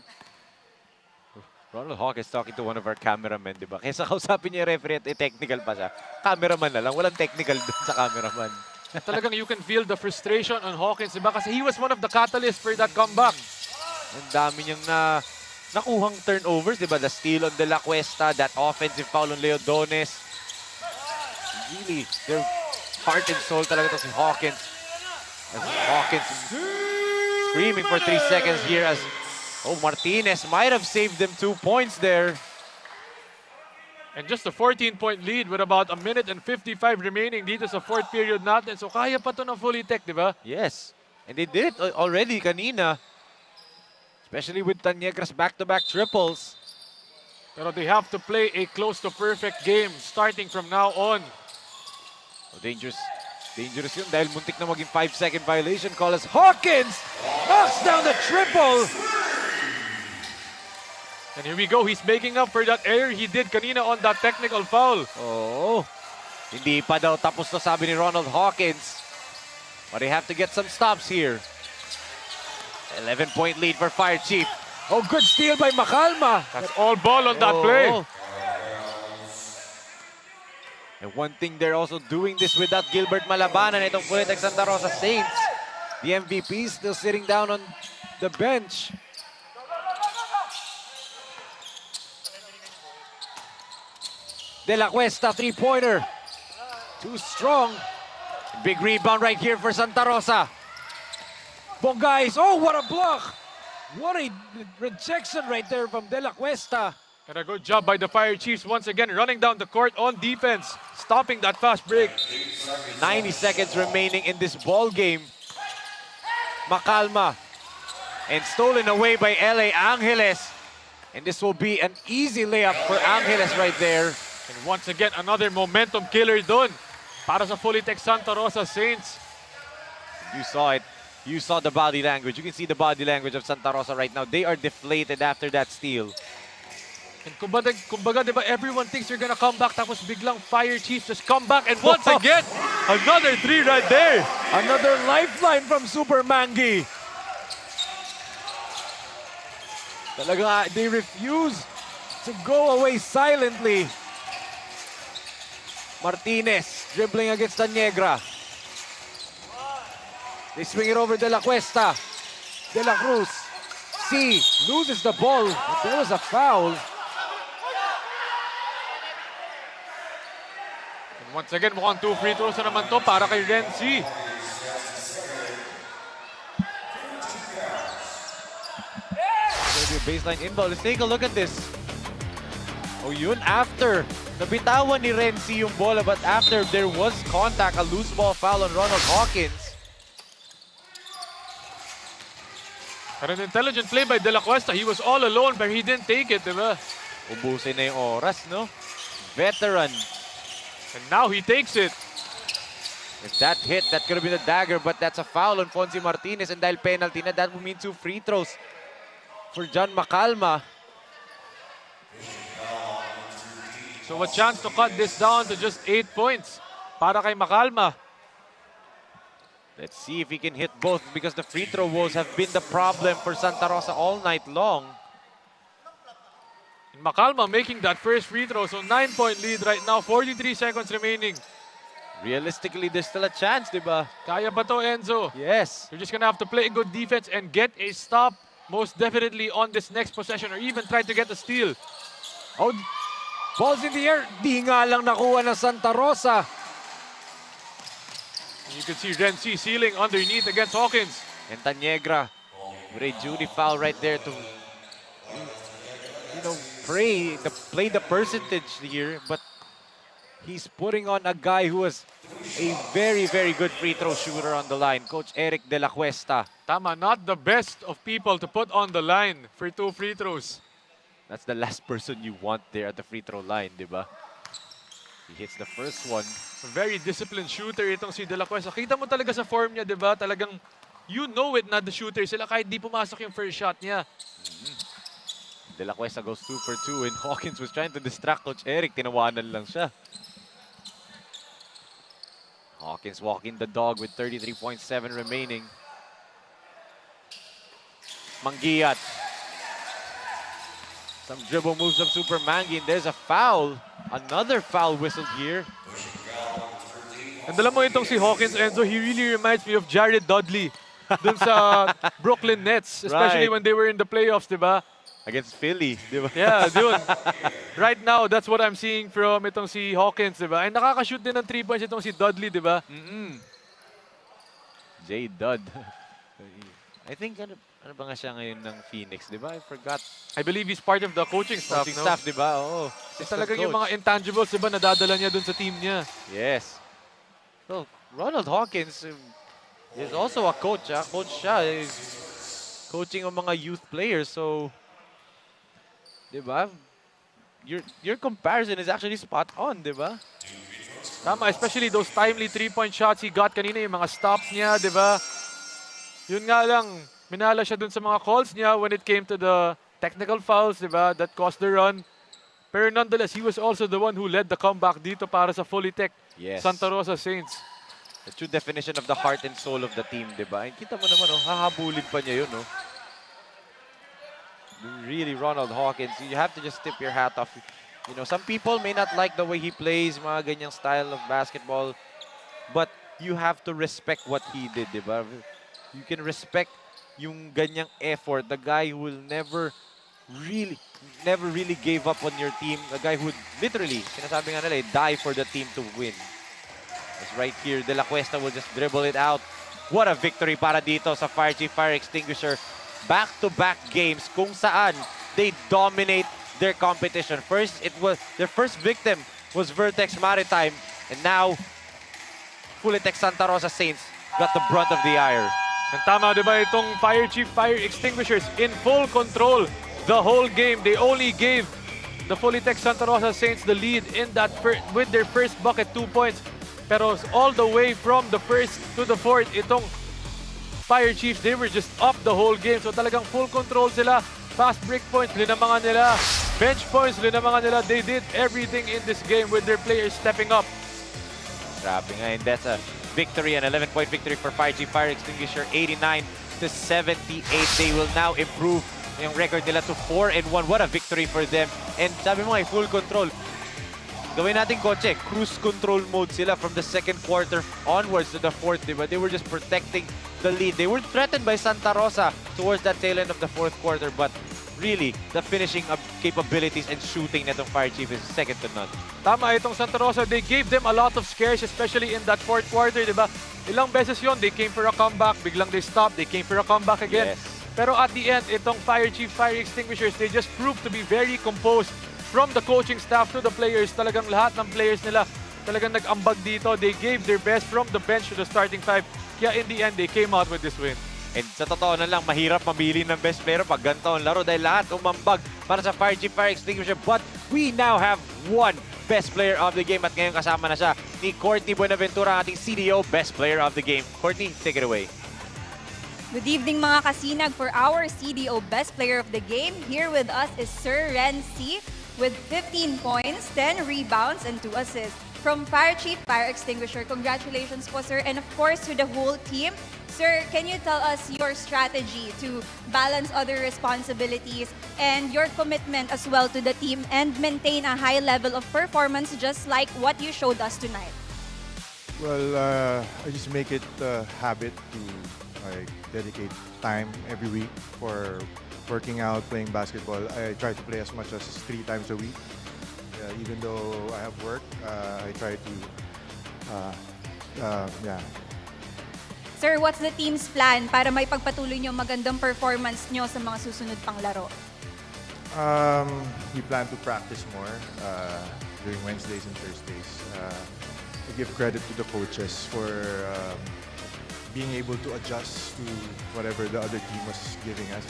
Ronald Hawkins talking to one of our cameramen, diba? Kaysa kausapin niya yung referee at technical pa siya. Cameraman na lang, walang technical dun sa cameraman. Talagang you can feel the frustration on Hawkins, diba? Kasi he was one of the catalysts for that comeback. Ang dami niyang nakuhang turnovers, diba? The steal on De La Cuesta, that offensive foul on Leodones. Really, their heart and soul talaga to si Hawkins. As Hawkins screaming for 3 seconds here as Martinez might have saved them 2 points there. And just a 14-point lead with about 1 minute and 55 remaining dito sa 4th period natin. So kaya pa to ng Fulitech, di ba? Yes. And they did it already kanina. Especially with Tanyegra's back-to-back triples. Pero they have to play a close to perfect game starting from now on. Oh, dangerous yun dahil muntik na maging 5-second violation call as Hawkins knocks down the triple. And here we go, he's making up for that error he did kanina on that technical foul. Oh, hindi pa daw tapos na sabi ni Ronald Hawkins. But they have to get some stops here. 11-point lead for Fire Chief. Oh, good steal by Macalma. That's all ball on that play. And one thing they're also doing this without Gilbert Malabanan, itong Fulitech Santa Rosa Saints. The MVP still sitting down on the bench. De La Cuesta, three-pointer. Too strong. Big rebound right here for Santa Rosa. Bongais, oh, what a block. What a rejection right there from De La Cuesta. And a good job by the Fire Chiefs once again running down the court on defense, stopping that fast break. 90 seconds remaining in this ball game. Macalma. And stolen away by LA Angeles. And this will be an easy layup for Angeles right there. And once again, another momentum killer dun para sa Fulitech Santa Rosa Saints. You saw it. You saw the body language. You can see the body language of Santa Rosa right now. They are deflated after that steal. And kumbaga, di ba, everyone thinks they're gonna come back, tapos biglang Fire Chiefs just come back, and once again, another 3 right there. Another lifeline from Super Mangi. Talaga, they refuse to go away silently. Martinez dribbling against Taniegra. They swing it over De La Cuesta. De La Cruz. loses the ball. But there was a foul. Once again, mukhang 2 free throws na naman to para kay Renzi. Gonna be a baseline inbound. Let's take a look at this. Oh, yun after. Nabitawan ni Renzi yung bola, but after there was contact, a loose ball foul on Ronald Hawkins. But an intelligent play by De La Cuesta. He was all alone, but he didn't take it, diba? Ubusin na yung oras, no? Veteran. And now he takes it. If that hit, that could have been a dagger, but that's a foul on Fonzie Martinez. And dahil penalty na, that would mean 2 free throws for John Macalma. So a chance to cut this down to just 8 points para kay Macalma. Let's see if he can hit both, because the free throw woes have been the problem for Santa Rosa all night long. And Macalma making that first free throw, so 9-point lead right now, 43 seconds remaining. Realistically, there's still a chance, diba? Kaya ba to, Enzo? Yes. You're just gonna have to play good defense and get a stop, most definitely on this next possession, or even try to get a steal. Oh, balls in the air. Di nga lang nakuha ng Santa Rosa. You can see Renzi sealing underneath against Hawkins. And Taniegra with a Judy foul right there to, play the percentage here, but he's putting on a guy who was a very, very good free throw shooter on the line, Coach Eric De La Cuesta. Tama, not the best of people to put on the line for 2 free throws. That's the last person you want there at the free throw line, diba? He hits the first one. A very disciplined shooter itong si De La Cuesta. Kita mo talaga sa form niya, diba? Talagang, you know it na the shooter sila kahit di pumasok yung first shot niya. De La Cuesta goes 2 for 2, and Hawkins was trying to distract Coach Eric. Tinawanan lang siya. Hawkins walking the dog with 33.7 remaining. Mangiat. Some dribble moves of Super Mangi, and there's a foul. Another foul whistled here. And alam mo itong si Hawkins, Enzo, he really reminds me of Jared Dudley dun sa Brooklyn Nets, especially when they were in the playoffs, diba? Against Philly, diba? Yeah, dude. Right now, that's what I'm seeing from itong si Hawkins, diba? And nakaka-shoot din ng 3 points itong si Dudley, diba? J. Dud. I think, ano ba nga siya ngayon ng Phoenix, di ba? I forgot. I believe he's part of the coaching staff, Coaching staff, di ba? Oo. Talagang yung mga intangibles, di ba, nadadala niya dun sa team niya. Yes. So, Ronald Hawkins is also a coach. Coach siya. He's coaching ang mga youth players. So, di ba? Your comparison is actually spot on, di ba? Tama, especially those timely 3-point shots he got kanina, yung mga stops niya, di ba? Yun nga lang, minala siya dun sa mga calls niya when it came to the technical fouls, diba, that caused the run. Pero nonetheless, he was also the one who led the comeback dito para sa fully tech Santa Rosa Saints. The true definition of the heart and soul of the team, diba? And kita mo naman, hahabulin pa niya yun, no? Really, Ronald Hawkins, you have to just tip your hat off. You know, some people may not like the way he plays, mga ganyang style of basketball, but you have to respect what he did, diba? You can respect yung ganyang effort, the guy who will never really gave up on your team, a guy who would literally, sinasabi nga nila, die for the team to win. It's right here, De La Cuesta will just dribble it out. What a victory para dito sa FireChief Fire Extinguisher. Back-to-back games kung saan they dominate their competition. First, their first victim was Vertex Maritime, and now Fulitech Santa Rosa Saints got the brunt of the ire. And tama, diba, itong FireChief Fire Extinguishers in full control the whole game. They only gave the Fulitech Santa Rosa Saints the lead in that with their first bucket, 2 points. Pero all the way from the first to the fourth, itong Fire Chiefs, they were just up the whole game. So talagang full control sila. Fast break points, linamangan nila. Bench points, linamangan nila. They did everything in this game with their players stepping up. Grabe nga, and that's a victory, an 11-point victory for Fire Chief Fire Extinguisher, 89-78. They will now improve yung record nila to 4-1. What a victory for them. And sabi mo ay full control. Gawin natin kotse, cruise control mode sila from the second quarter onwards to the fourth, diba? They were just protecting the lead. They were threatened by Santa Rosa towards that tail end of the fourth quarter, but really, the finishing capabilities and shooting netong Fire Chief is second to none. Tama, itong Santa Rosa, they gave them a lot of scares, especially in that fourth quarter, di ba? Ilang beses yon, they came for a comeback, biglang they stopped, they came for a comeback again. Yes. Pero at the end, itong Fire Chief Fire Extinguishers, they just proved to be very composed. From the coaching staff to the players, talagang lahat ng players nila talagang nag-ambag dito. They gave their best from the bench to the starting five. Kaya in the end, they came out with this win. And sa totoo na lang, mahirap mamili ng best player pag ganito ang laro dahil lahat umambag para sa Fire Chief Fire Extinguisher. But we now have one best player of the game at ngayon kasama na siya ni Courtney Buenaventura, ating CDO Best Player of the Game. Courtney, take it away. Good evening mga kasinag. For our CDO Best Player of the Game, here with us is Sir Renzi with 15 points, 10 rebounds, and 2 assists. From Fire Chief Fire Extinguisher, congratulations po sir. And of course to the whole team. Sir, can you tell us your strategy to balance other responsibilities and your commitment as well to the team and maintain a high level of performance just like what you showed us tonight? Well, I just make it a habit to dedicate time every week for working out, playing basketball. I try to play as much as 3 times a week. Even though I have work, I try to, yeah. Sir, what's the team's plan para may pagpatuloy nyo magandang performance nyo sa mga susunod pang laro? We plan to practice more during Wednesdays and Thursdays. I give credit to the coaches for being able to adjust to whatever the other team was giving us,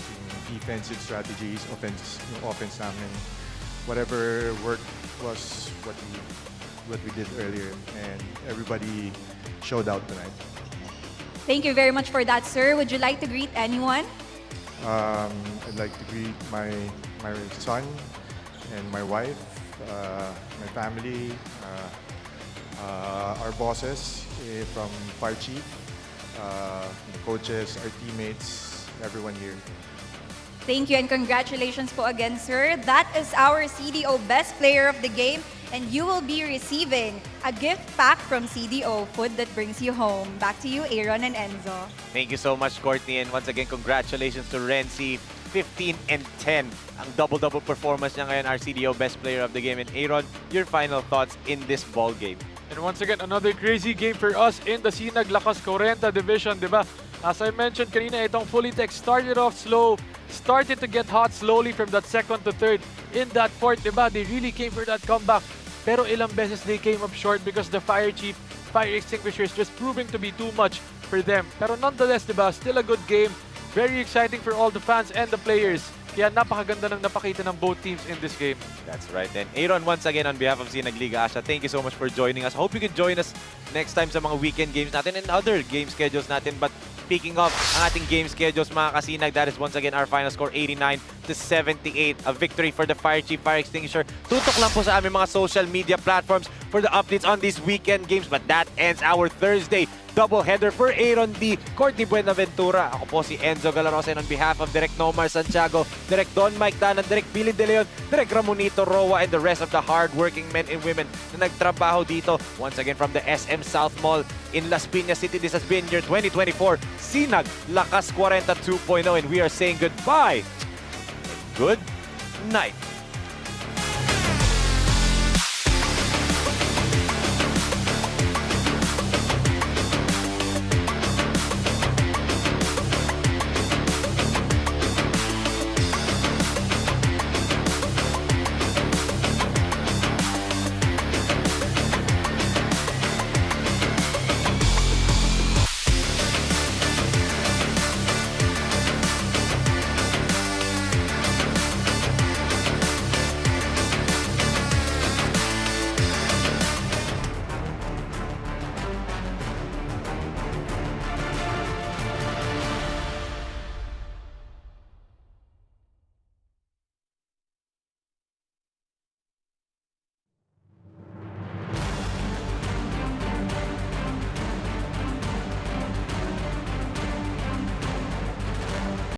defensive strategies, offense namin. Whatever worked was what we did earlier, and everybody showed out tonight. Thank you very much for that, sir. Would you like to greet anyone? I'd like to greet my son and my wife, my family, our bosses from Fire Chief, the coaches, our teammates, everyone here. Thank you and congratulations po again, sir. That is our CDO Best Player of the Game, and you will be receiving a gift pack from CDO, food that brings you home. Back to you, Aaron and Enzo. Thank you so much, Courtney. And once again, congratulations to Renzi. 15 and 10. Ang double-double performance niya ngayon, our CDO Best Player of the Game. And Aaron, your final thoughts in this ball game? And once again, another crazy game for us in the SinagLakasKwarenta division, di ba? As I mentioned kanina, itong Fully Tech started off slow, started to get hot slowly from that second to third. In that fourth, di ba? They really came for that comeback. Pero ilang beses they came up short because the Fire Chief, Fire Extinguishers just proving to be too much for them. Pero nonetheless, di ba? Still a good game. Very exciting for all the fans and the players. Kaya napakaganda ng napakita ng both teams in this game. That's right. And Aaron, once again, on behalf of SINAG Liga Asya, thank you so much for joining us. Hope you can join us next time sa mga weekend games natin and other game schedules natin. But speaking of ang ating game schedules, mga kasinag, that is once again our final score, 89-78. A victory for the Fire Chief Fire Extinguisher. Tutok lang po sa aming mga social media platforms for the updates on these weekend games. But that ends our Thursday doubleheader for Aaron D, Courtney Buenaventura. Ako po si Enzo Galarosa, and on behalf of Direk Nomar Santiago, Direk Don Mike Tanan, Direk Billy De Leon, Direk Ramonito Roa, and the rest of the hardworking men and women na nagtrabaho dito. Once again from the SM South Mall in Las Piñas City, this has been your 2024 Sinag Lakas 40 2.0, and we are saying goodbye and good night.